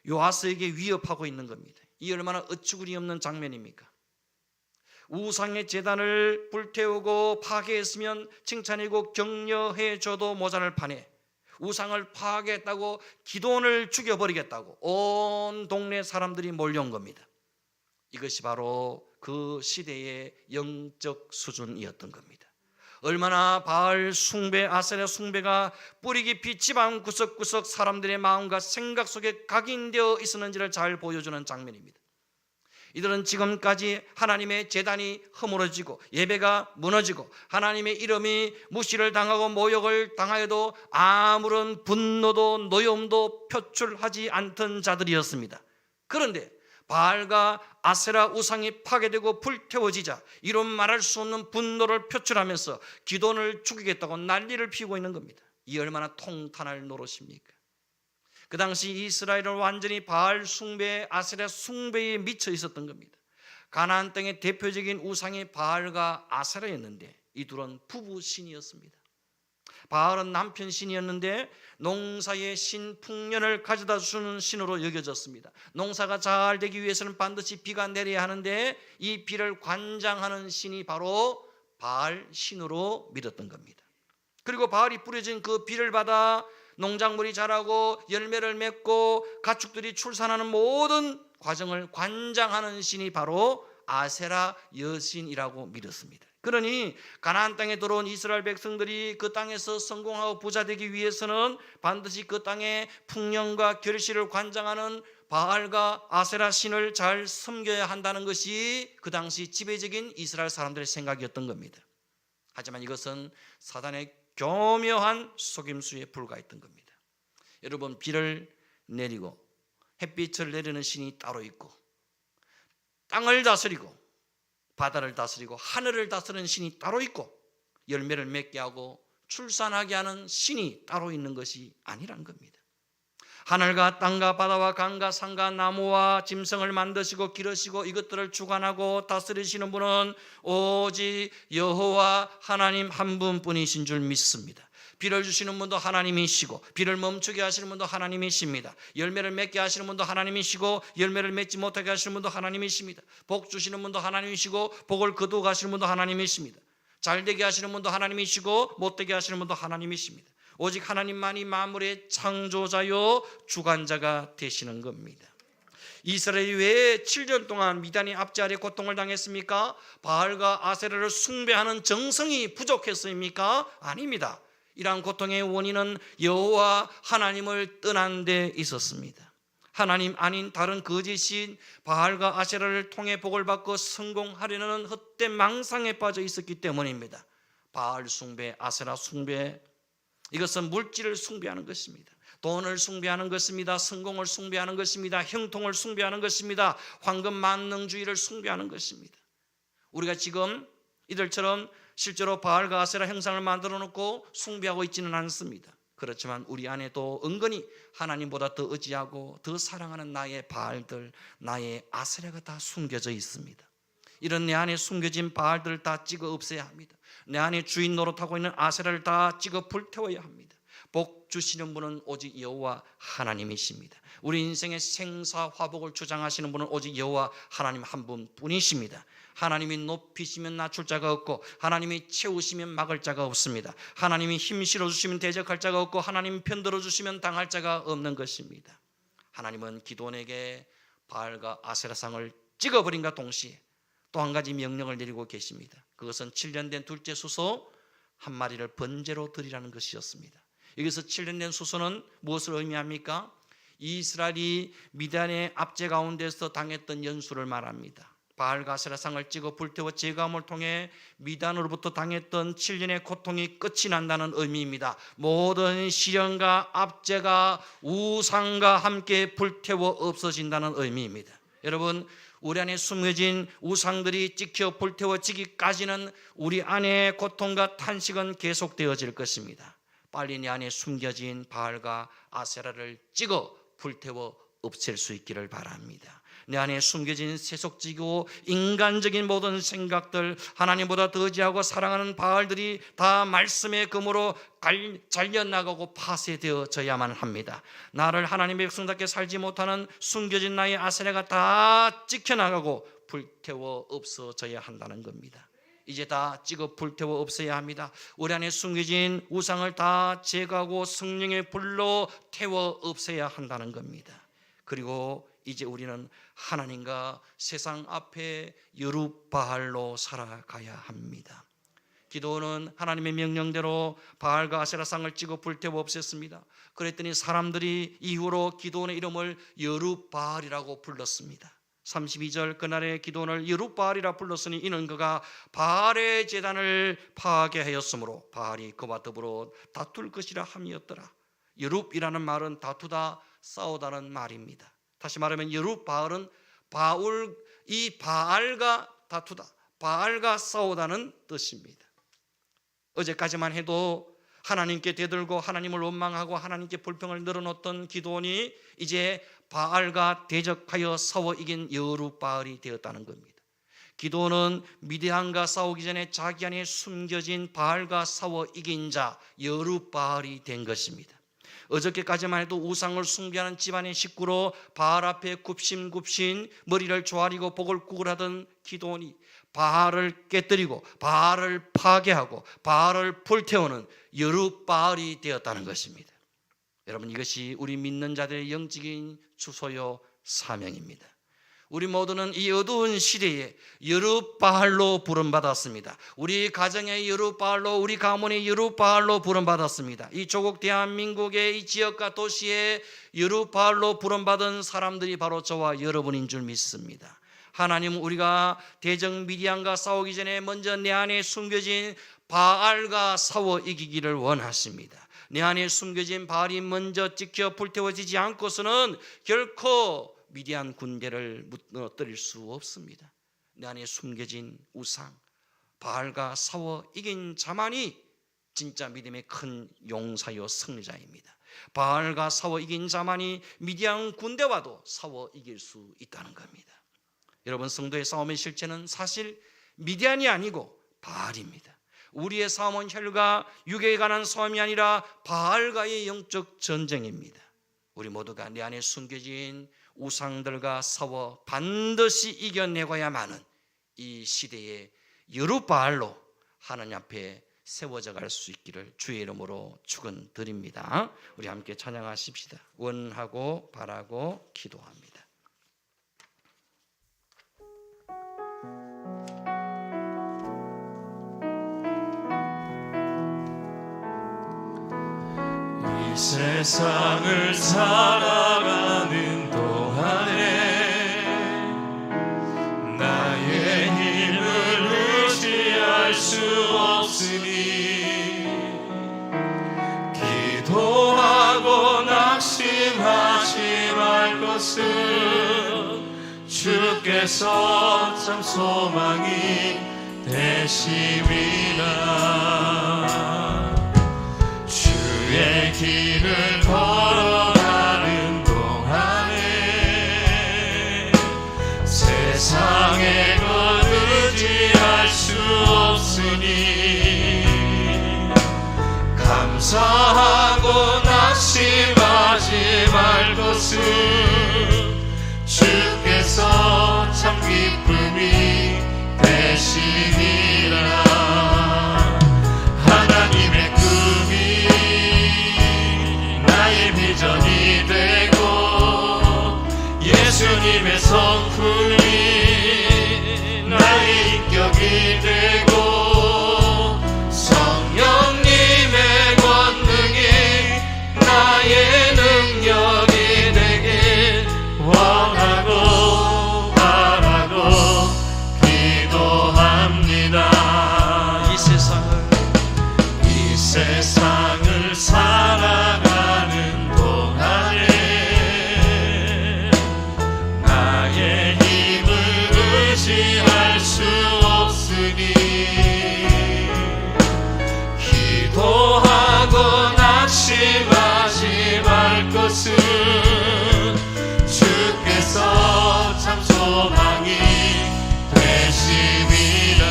요아스에게 위협하고 있는 겁니다. 이 얼마나 어처구니 없는 장면입니까? 우상의 제단을 불태우고 파괴했으면 칭찬이고 격려해줘도 모자랄 판에 우상을 파괴했다고 기돈을 죽여버리겠다고 온 동네 사람들이 몰려온 겁니다. 이것이 바로 그 시대의 영적 수준이었던 겁니다. 얼마나 바알 숭배, 아세라 숭배가 뿌리 깊이 지방 구석구석 사람들의 마음과 생각 속에 각인되어 있었는지를 잘 보여주는 장면입니다. 이들은 지금까지 하나님의 제단이 허물어지고 예배가 무너지고 하나님의 이름이 무시를 당하고 모욕을 당하여도 아무런 분노도 노여움도 표출하지 않던 자들이었습니다. 그런데 바알과 아세라 우상이 파괴되고 불태워지자 이런 말할 수 없는 분노를 표출하면서 기돈을 죽이겠다고 난리를 피우고 있는 겁니다. 이 얼마나 통탄할 노릇입니까? 그 당시 이스라엘은 완전히 바알 숭배, 아세라 숭배에 미쳐 있었던 겁니다. 가나안 땅의 대표적인 우상이 바알과 아세라였는데 이 둘은 부부 신이었습니다. 바알은 남편 신이었는데 농사의 신 풍년을 가져다 주는 신으로 여겨졌습니다. 농사가 잘 되기 위해서는 반드시 비가 내려야 하는데 이 비를 관장하는 신이 바로 바알 신으로 믿었던 겁니다. 그리고 바알이 뿌려진 그 비를 받아 농작물이 자라고 열매를 맺고 가축들이 출산하는 모든 과정을 관장하는 신이 바로 아세라 여신이라고 믿었습니다. 그러니 가나안 땅에 들어온 이스라엘 백성들이 그 땅에서 성공하고 부자되기 위해서는 반드시 그 땅의 풍년과 결실을 관장하는 바알과 아세라 신을 잘 섬겨야 한다는 것이 그 당시 지배적인 이스라엘 사람들의 생각이었던 겁니다. 하지만 이것은 사단의 교묘한 속임수에 불과했던 겁니다. 여러분, 비를 내리고 햇빛을 내리는 신이 따로 있고 땅을 다스리고 바다를 다스리고 하늘을 다스리는 신이 따로 있고 열매를 맺게 하고 출산하게 하는 신이 따로 있는 것이 아니란 겁니다. 하늘과 땅과 바다와 강과 산과 나무와 짐승을 만드시고 기르시고 이것들을 주관하고 다스리시는 분은 오직 여호와 하나님 한 분뿐이신 줄 믿습니다. 비를 주시는 분도 하나님이시고 비를 멈추게 하시는 분도 하나님이십니다. 열매를 맺게 하시는 분도 하나님이시고 열매를 맺지 못하게 하시는 분도 하나님이십니다. 복 주시는 분도 하나님이시고 복을 거두어 가시는 분도 하나님이십니다. 잘되게 하시는 분도 하나님이시고 못되게 하시는 분도 하나님이십니다. 오직 하나님만이 만물의 창조자요 주관자가 되시는 겁니다. 이스라엘이 왜 7년 동안 미단의 압제 아래 고통을 당했습니까? 바알과 아세라를 숭배하는 정성이 부족했습니까? 아닙니다. 이러한 고통의 원인은 여호와 하나님을 떠난 데 있었습니다. 하나님 아닌 다른 거짓인 바알과 아세라를 통해 복을 받고 성공하려는 헛된 망상에 빠져 있었기 때문입니다. 바알 숭배, 아세라 숭배, 이것은 물질을 숭배하는 것입니다. 돈을 숭배하는 것입니다. 성공을 숭배하는 것입니다. 형통을 숭배하는 것입니다. 황금 만능주의를 숭배하는 것입니다. 우리가 지금 이들처럼 실제로 바알과 아세라 형상을 만들어 놓고 숭배하고 있지는 않습니다. 그렇지만 우리 안에도 은근히 하나님보다 더 의지하고 더 사랑하는 나의 바알들, 나의 아세라가 다 숨겨져 있습니다. 이런 내 안에 숨겨진 바알들을 다 찍어 없애야 합니다. 내 안에 주인 노릇하고 있는 아세라를 다 찍어 불태워야 합니다. 복 주시는 분은 오직 여호와 하나님이십니다. 우리 인생의 생사화복을 주장하시는 분은 오직 여호와 하나님 한 분뿐이십니다. 하나님이 높이시면 낮출 자가 없고 하나님이 채우시면 막을 자가 없습니다. 하나님이 힘 실어주시면 대적할 자가 없고 하나님이 편들어 주시면 당할 자가 없는 것입니다. 하나님은 기돈에게 바알과 아세라상을 찍어버린과 동시에 또 한 가지 명령을 내리고 계십니다. 그것은 7년 된 둘째 수소 한 마리를 번제로 드리라는 것이었습니다. 여기서 7년 된 수소는 무엇을 의미합니까? 이스라엘이 미디안의 압제 가운데서 당했던 연수를 말합니다. 바알과 아세라상을 찍어 불태워 제거함을 통해 미디안으로부터 당했던 7년의 고통이 끝이 난다는 의미입니다. 모든 시련과 압제가 우상과 함께 불태워 없어진다는 의미입니다. 여러분, 우리 안에 숨겨진 우상들이 찍혀 불태워지기까지는 우리 안에 고통과 탄식은 계속되어질 것입니다. 빨리 내 안에 숨겨진 바알과 아세라를 찍어 불태워 없앨 수 있기를 바랍니다. 내 안에 숨겨진 세속적이고 인간적인 모든 생각들, 하나님보다 더 의지하고 사랑하는 바알들이 다 말씀의 검으로 잘려나가고 파쇄되어져야만 합니다. 나를 하나님의 백성답게 살지 못하는 숨겨진 나의 아세라가 다 찍혀나가고 불태워 없어져야 한다는 겁니다. 이제 다 찍어 불태워 없애야 합니다. 우리 안에 숨겨진 우상을 다 제거하고 성령의 불로 태워 없애야 한다는 겁니다. 그리고 이제 우리는 하나님과 세상 앞에 여룻바알로 살아가야 합니다. 기도는 하나님의 명령대로 바알과 아세라상을 찍어 불태워 없앴습니다. 그랬더니 사람들이 이후로 기도원의 이름을 여룻바알이라고 불렀습니다. 32절 그날의 기도원을 여룻바알이라 불렀으니 이는 그가 바알의 제단을 파괴하였으므로 바알이 그와 더불어 다툴 것이라 함이었더라. 여룻이라는 말은 다투다, 싸우다는 말입니다. 다시 말하면 여룻바알은 이 바알과 다투다, 바알과 싸우다는 뜻입니다. 어제까지만 해도 하나님께 대들고 하나님을 원망하고 하나님께 불평을 늘어놓던 기도원이 이제 바알과 대적하여 싸워 이긴 여룻바알이 되었다는 겁니다. 기도원은 미디안과 싸우기 전에 자기 안에 숨겨진 바알과 싸워 이긴 자 여룻바알이 된 것입니다. 어저께까지만 해도 우상을 숭배하는 집안의 식구로 바알 앞에 굽신굽신 머리를 조아리고 복을 구걸하던 기도원이 바알을 깨뜨리고 바알을 파괴하고 바알을 불태우는 여룻바알이 되었다는 것입니다. 여러분, 이것이 우리 믿는 자들의 영적인 주소요 사명입니다. 우리 모두는 이 어두운 시대에 여룻바알로 부름받았습니다. 우리 가정의 여룻바알로, 우리 가문의 여룻바알로 부름받았습니다. 이 조국 대한민국의 이 지역과 도시에 여룻바알로 부름받은 사람들이 바로 저와 여러분인 줄 믿습니다. 하나님은 우리가 대적 미디안과 싸우기 전에 먼저 내 안에 숨겨진 바알과 싸워 이기기를 원하십니다. 내 안에 숨겨진 바알이 먼저 찍혀 불태워지지 않고서는 결코 미디안 군대를 무너뜨릴 수 없습니다. 내 안에 숨겨진 우상, 바알과 싸워 이긴 자만이 진짜 믿음의 큰 용사요 승리자입니다. 바알과 싸워 이긴 자만이 미디안 군대와도 싸워 이길 수 있다는 겁니다. 여러분, 성도의 싸움의 실체는 사실 미디안이 아니고 바알입니다. 우리의 싸움은 혈과 육에 관한 싸움이 아니라 바알과의 영적 전쟁입니다. 우리 모두가 내 안에 숨겨진 우상들과 싸워 반드시 이겨내고야만은 이 시대의 여룻바알로 하나님 앞에 세워져 갈 수 있기를 주의 이름으로 축원드립니다. 우리 함께 찬양하십시다. 원하고 바라고 기도합니다. 이 세상을 살아가는 동안에 나의 힘을 의지할 수 없으니 기도하고 낙심하지 말 것은 주께서 참 소망이 되심이라. 주의 길을 걸어가는 동안에 세상에 것 의지할 수 없으니 감사하고 낙심하지 말 것은 주께서 참 기쁨이 되시니라. 세상을 살아가는 동안에 나의 힘을 의지할 수 없으니 기도하고 낙심하지 말 것은 주께서 참 소망이 되심이라.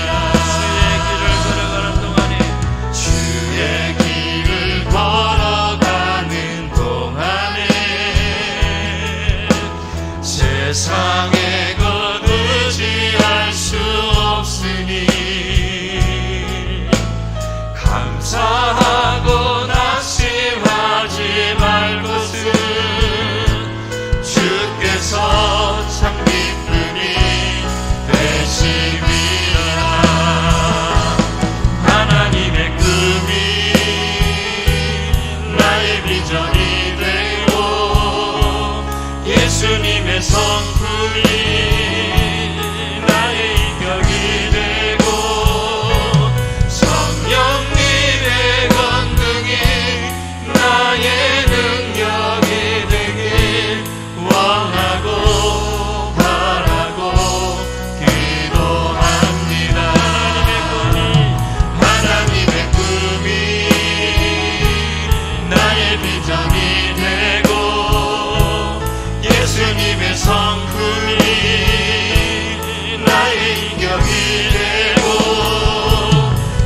주의 길을 걸어가는 동안에 세상의 것 의지할 수 없으니 감사하고 낙심하지 말 것은 주께서 참 기쁨이 되심이라. 하나님의 꿈이 나의 비전이 되고 예수님의 성품이 나의 인격이 되고 성령님의 권능이 나의 능력이 되길 원하고 바라고 기도합니다. 하나님의 꿈이 나의 비전이 되고 예수님의 성품이 나의 인격이 되고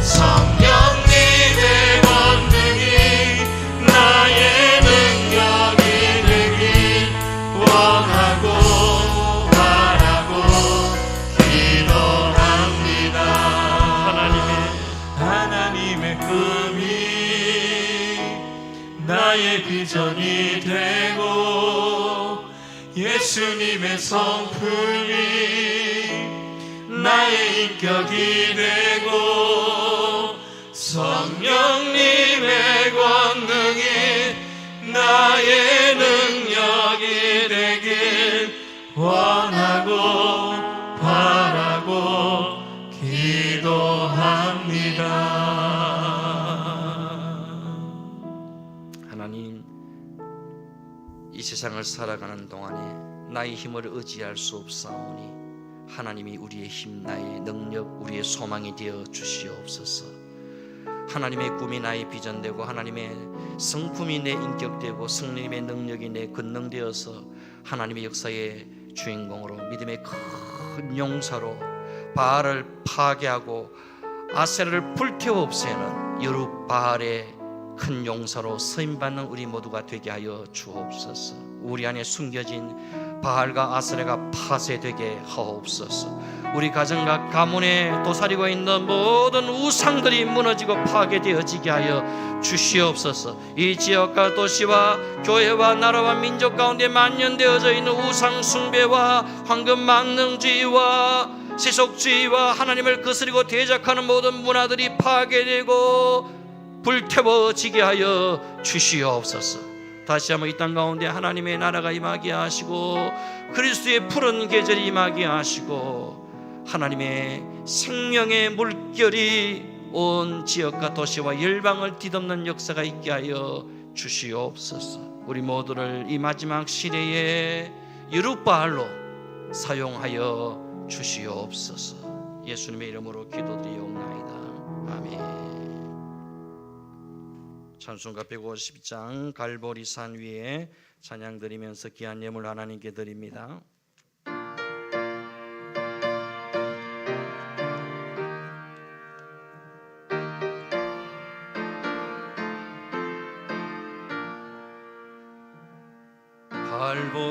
성령님의 권능이 나의 능력이 되길 원하고 바라고 기도합니다. 하나님의 꿈이 나의 비전이 되고 예수님의 성품이 나의 인격이 되고 성령님의 권능이 나의 능력이 되길 원하고 바라고 기도합니다. 하나님, 이 세상을 살아가는 동안에 나의 힘을 의지할 수 없사오니 하나님이 우리의 힘, 나의 능력, 우리의 소망이 되어 주시옵소서. 하나님의 꿈이 나의 비전되고 하나님의 성품이 내 인격되고 성령님의 능력이 내 권능되어서 하나님의 역사의 주인공으로 믿음의 큰 용사로 바알을 파괴하고 아세라를 불태워 없애는 여룻바알의 큰 용사로 쓰임받는 우리 모두가 되게 하여 주옵소서. 우리 안에 숨겨진 바알과 아세라가 파쇄되게 하옵소서. 우리 가정과 가문에 도사리고 있는 모든 우상들이 무너지고 파괴되어지게 하여 주시옵소서. 이 지역과 도시와 교회와 나라와 민족 가운데 만연되어져 있는 우상 숭배와 황금 만능주의와 세속주의와 하나님을 거스리고 대적하는 모든 문화들이 파괴되고 불태워지게 하여 주시옵소서. 다시 한번 이 땅 가운데 하나님의 나라가 임하게 하시고 그리스도의 푸른 계절이 임하게 하시고 하나님의 생명의 물결이 온 지역과 도시와 열방을 뒤덮는 역사가 있게 하여 주시옵소서. 우리 모두를 이 마지막 시대에 여룻바알로 사용하여 주시옵소서. 예수님의 이름으로 기도드리옵나이다. 아멘. 찬송가 150장 갈보리산 위에 찬양 드리면서 귀한 예물 하나님께 드립니다.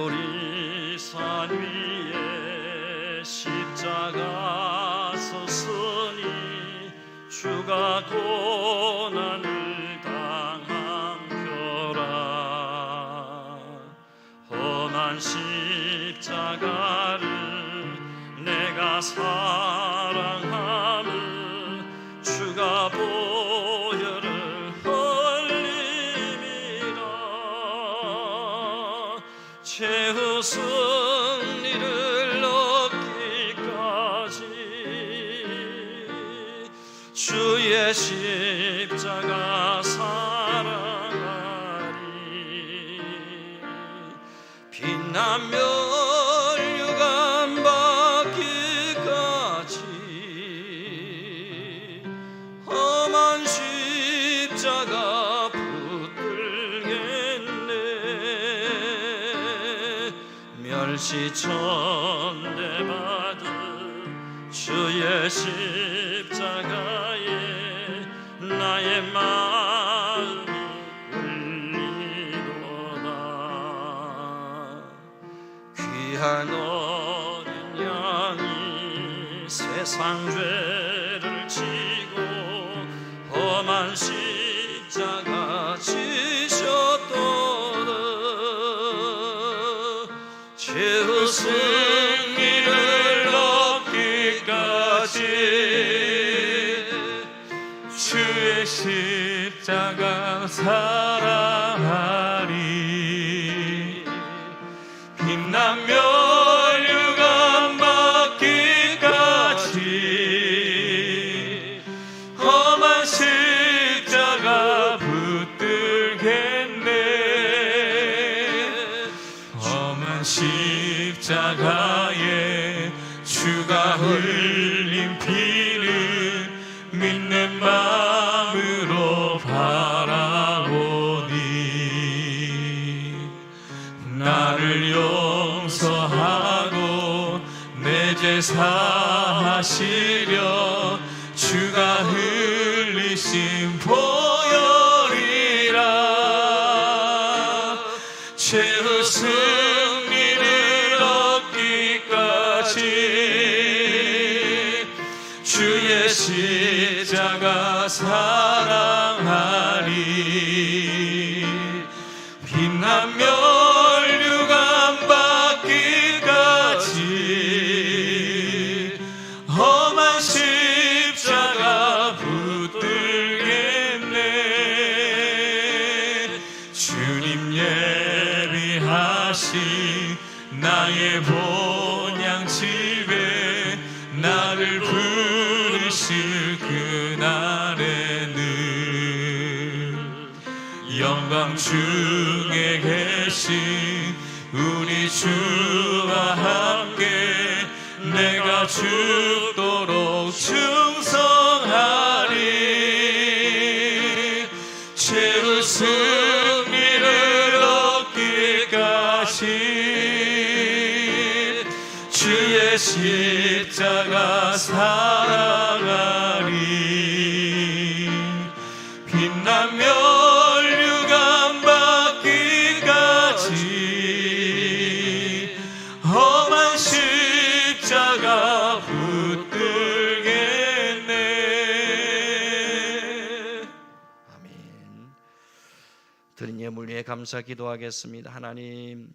갈보리산 위에 십자가 서서니 주가 고난을 당한 표라. 험한 십자가를 내가 사랑함을 주가 보혈을 흘림이라. 최후 승리를 얻기까지 주의 십자가 사랑하리. 빛나며 멸류관 받기까지 험한 십자가 붙들겠네. 멸시천대 받은 주의 십자가에 나의 마음이 울리도다. 귀한 어린 양이 세상 죄를 지고 험한 십자가 지셨도다. 죄의 승리를 얻기까지 주의 십자가 사랑하리. 빛나며 멸류관 받기까지 험한 십자가 붙들겠네. 험한 십자가에 주가 흘린 피를 믿는 마음으로 바라보니 나를 용서하고 내 죄 사하시려 주가 흘리신 보혈이라. 죄의 승리를 얻기까지 주의 십자가 사랑하리. 빛나며 멸류관 받기까지 험한 십자가 붙들겠네. 주님 예비하신 나의 본향 집에 나를 부르실 그날에는 영광 중에 계신 우리 주와 함께 내가 죽도록 충성하리. 죄의 승리를 얻기까지 주의 십자가 사랑하리. 빛나며 멸류관 받기까지 험한 십자가 붙들겠네. 아멘. 드린 예물 위에 감사 기도하겠습니다. 하나님,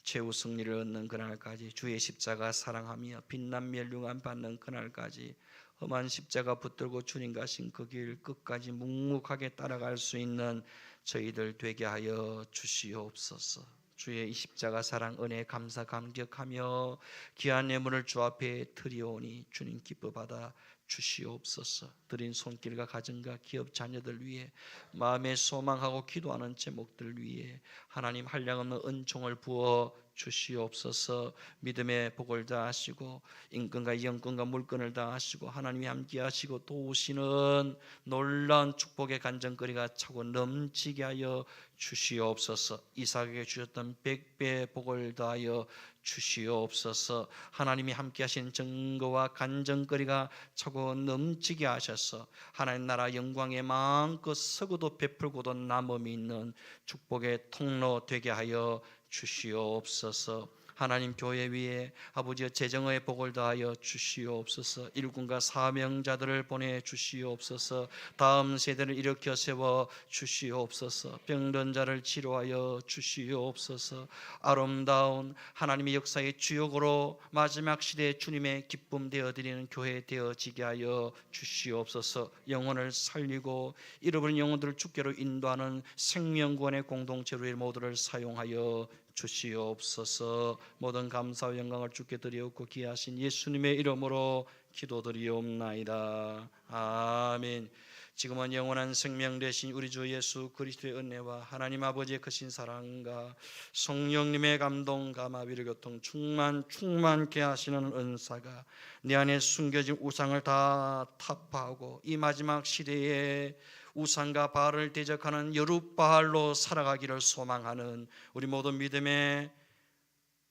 최후 승리를 얻는 그날까지 주의 십자가 사랑하며 빛난 멸류관 받는 그날까지 험한 십자가 붙들고 주님 가신 그 길 끝까지 묵묵하게 따라갈 수 있는 저희들 되게 하여 주시옵소서. 주의 이 십자가 사랑 은혜에 감사 감격하며 귀한 예물을 주 앞에 드리오니 주님 기뻐 받아 주시옵소서. 드린 손길과 가정과 기업 자녀들 위해 마음에 소망하고 기도하는 제목들 위해 하나님 한량없는 은총을 부어 주시옵소서. 믿음의 복을 다하시고 인권과 영권과 물건을 다하시고 하나님이 함께 하시고 도우시는 놀라운 축복의 간증거리가 차고 넘치게 하여 주시옵소서. 이삭에게 주셨던 100배의 복을 다하여 주시옵소서. 하나님이 함께 하신 증거와 간증거리가 차고 넘치게 하셔서 하나님 나라 영광에 마음껏 서고도 베풀고도 남음이 있는 축복의 통로 되게 하여 주시옵소서. 하나님 교회 위에 아버지의 재정의 복을 다하여 주시옵소서. 일꾼과 사명자들을 보내 주시옵소서. 다음 세대를 일으켜 세워 주시옵소서. 병든 자를 치료하여 주시옵소서. 아름다운 하나님의 역사의 주역으로 마지막 시대에 주님의 기쁨 되어드리는 교회 되어지게 하여 주시옵소서. 영혼을 살리고 잃어버린 영혼들을 주께로 인도하는 생명구원의 공동체로 모두를 사용하여 주시옵소서. 모든 감사와 영광을 주께 드리옵고 귀하신 예수님의 이름으로 기도드리옵나이다. 아멘. 지금은 영원한 생명 되신 우리 주 예수 그리스도의 은혜와 하나님 아버지의 크신 사랑과 성령님의 감동 감화비를 교통 충만케 하시는 은사가 내 안에 숨겨진 우상을 다 타파하고 이 마지막 시대에 우상과 바알을 대적하는 여룻바알로 살아가기를 소망하는 우리 모든 믿음의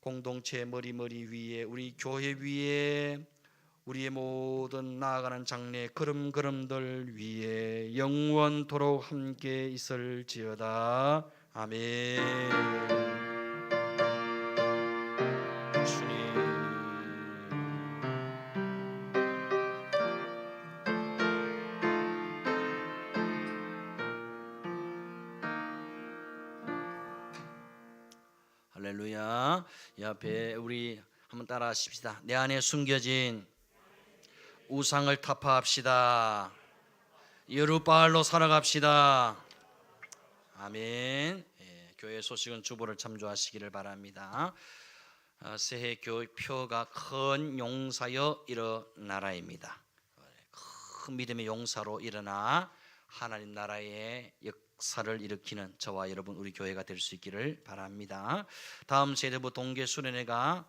공동체 머리 위에 우리 교회 위에 우리의 모든 나아가는 장래 걸음걸음들 위에 영원토록 함께 있을지어다. 아멘. 주님. 할렐루야. 이 앞에 우리 한번 따라 하십시다. 내 안에 숨겨진 우상을 타파합시다. 여룻바알로 살아갑시다. 아멘. 교회 소식은 주보를 참조하시기를 바랍니다. 새해 교회표가 큰 용사여 일어나라입니다. 큰 믿음의 용사로 일어나 하나님 나라의 역사를 일으키는 저와 여러분 우리 교회가 될 수 있기를 바랍니다. 다음 세대부 동계 수련회가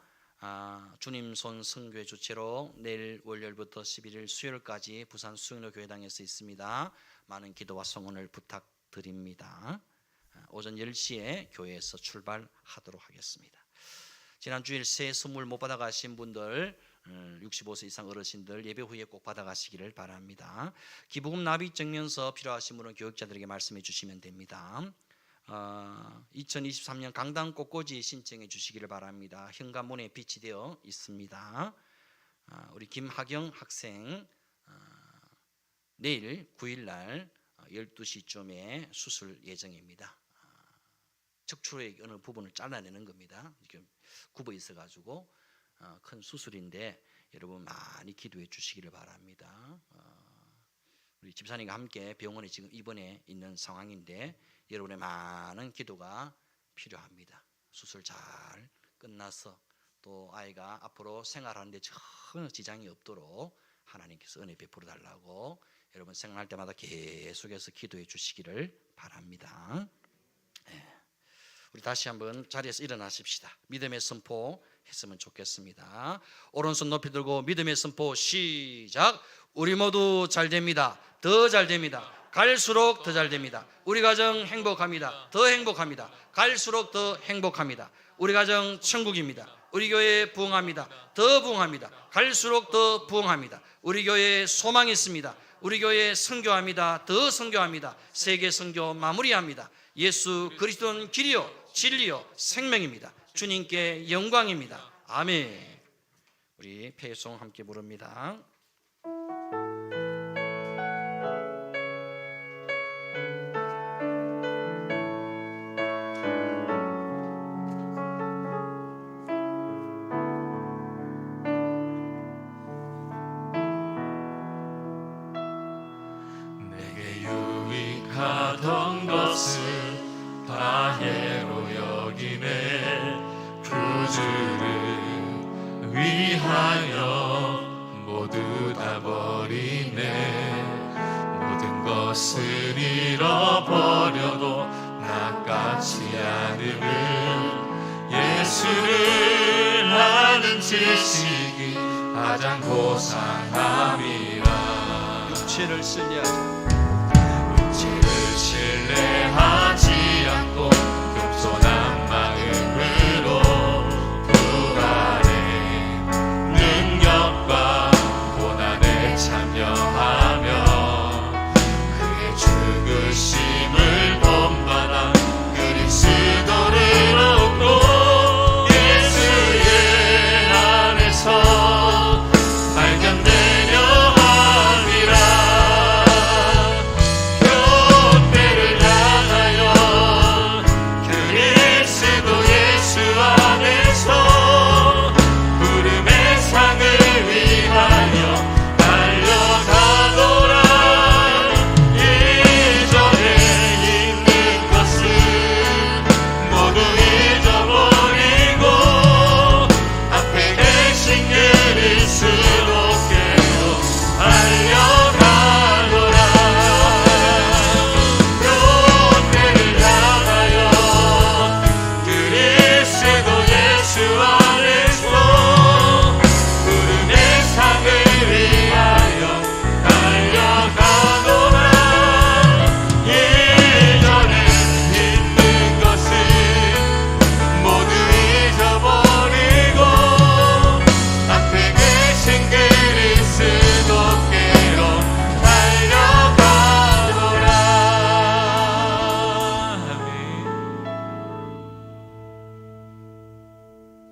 주님 손 선교회 주최로 내일 월요일부터 11일 수요일까지 부산 수영로 교회당에서 있습니다. 많은 기도와 성원을 부탁드립니다. 오전 10시에 교회에서 출발하도록 하겠습니다. 지난 주일 새해 선물 못 받아가신 분들 65세 이상 어르신들 예배 후에 꼭 받아가시기를 바랍니다. 기부금 납입 증명서 필요하신 분은 교육자들에게 말씀해 주시면 됩니다. 2023년 강당 꽃꽂이 신청해 주시기를 바랍니다. 현관문에 비치되어 있습니다. 우리 김하경 학생 내일 9일날 12시쯤에 수술 예정입니다. 척추의 어느 부분을 잘라내는 겁니다. 이렇게 굽어 있어가지고 큰 수술인데 여러분 많이 기도해 주시기를 바랍니다. 우리 집사님과 함께 병원에 지금 입원해 있는 상황인데 여러분의 많은 기도가 필요합니다. 수술 잘 끝나서 또 아이가 앞으로 생활하는데 전혀 지장이 없도록 하나님께서 은혜 베풀어 달라고 여러분 생각할 때마다 계속해서 기도해 주시기를 바랍니다. 우리 다시 한번 자리에서 일어나십시다. 믿음의 선포 했으면 좋겠습니다. 오른손 높이 들고 믿음의 선포 시작. 우리 모두 잘 됩니다. 더 잘 됩니다. 갈수록 더 잘 됩니다. 우리 가정 행복합니다. 더 행복합니다. 갈수록 더 행복합니다. 우리 가정 천국입니다. 우리 교회 부흥합니다. 더 부흥합니다. 갈수록 더 부흥합니다. 우리 교회에 소망이 있습니다. 우리 교회에 선교합니다. 더 선교합니다. 세계 선교 마무리합니다. 예수 그리스도는 길이요 진리요 생명입니다. 주님께 영광입니다. 아멘. 우리 폐송 함께 부릅니다. 내게 유익하던 것을 다 해로 여기네. 구주를 위하여 모두 다 버리네. 모든 것을 잃어버려도 낚아지 않음은 예수를 아는 지식이 가장 고상함이라. 육체를 신뢰하자. 육체를 신뢰하자.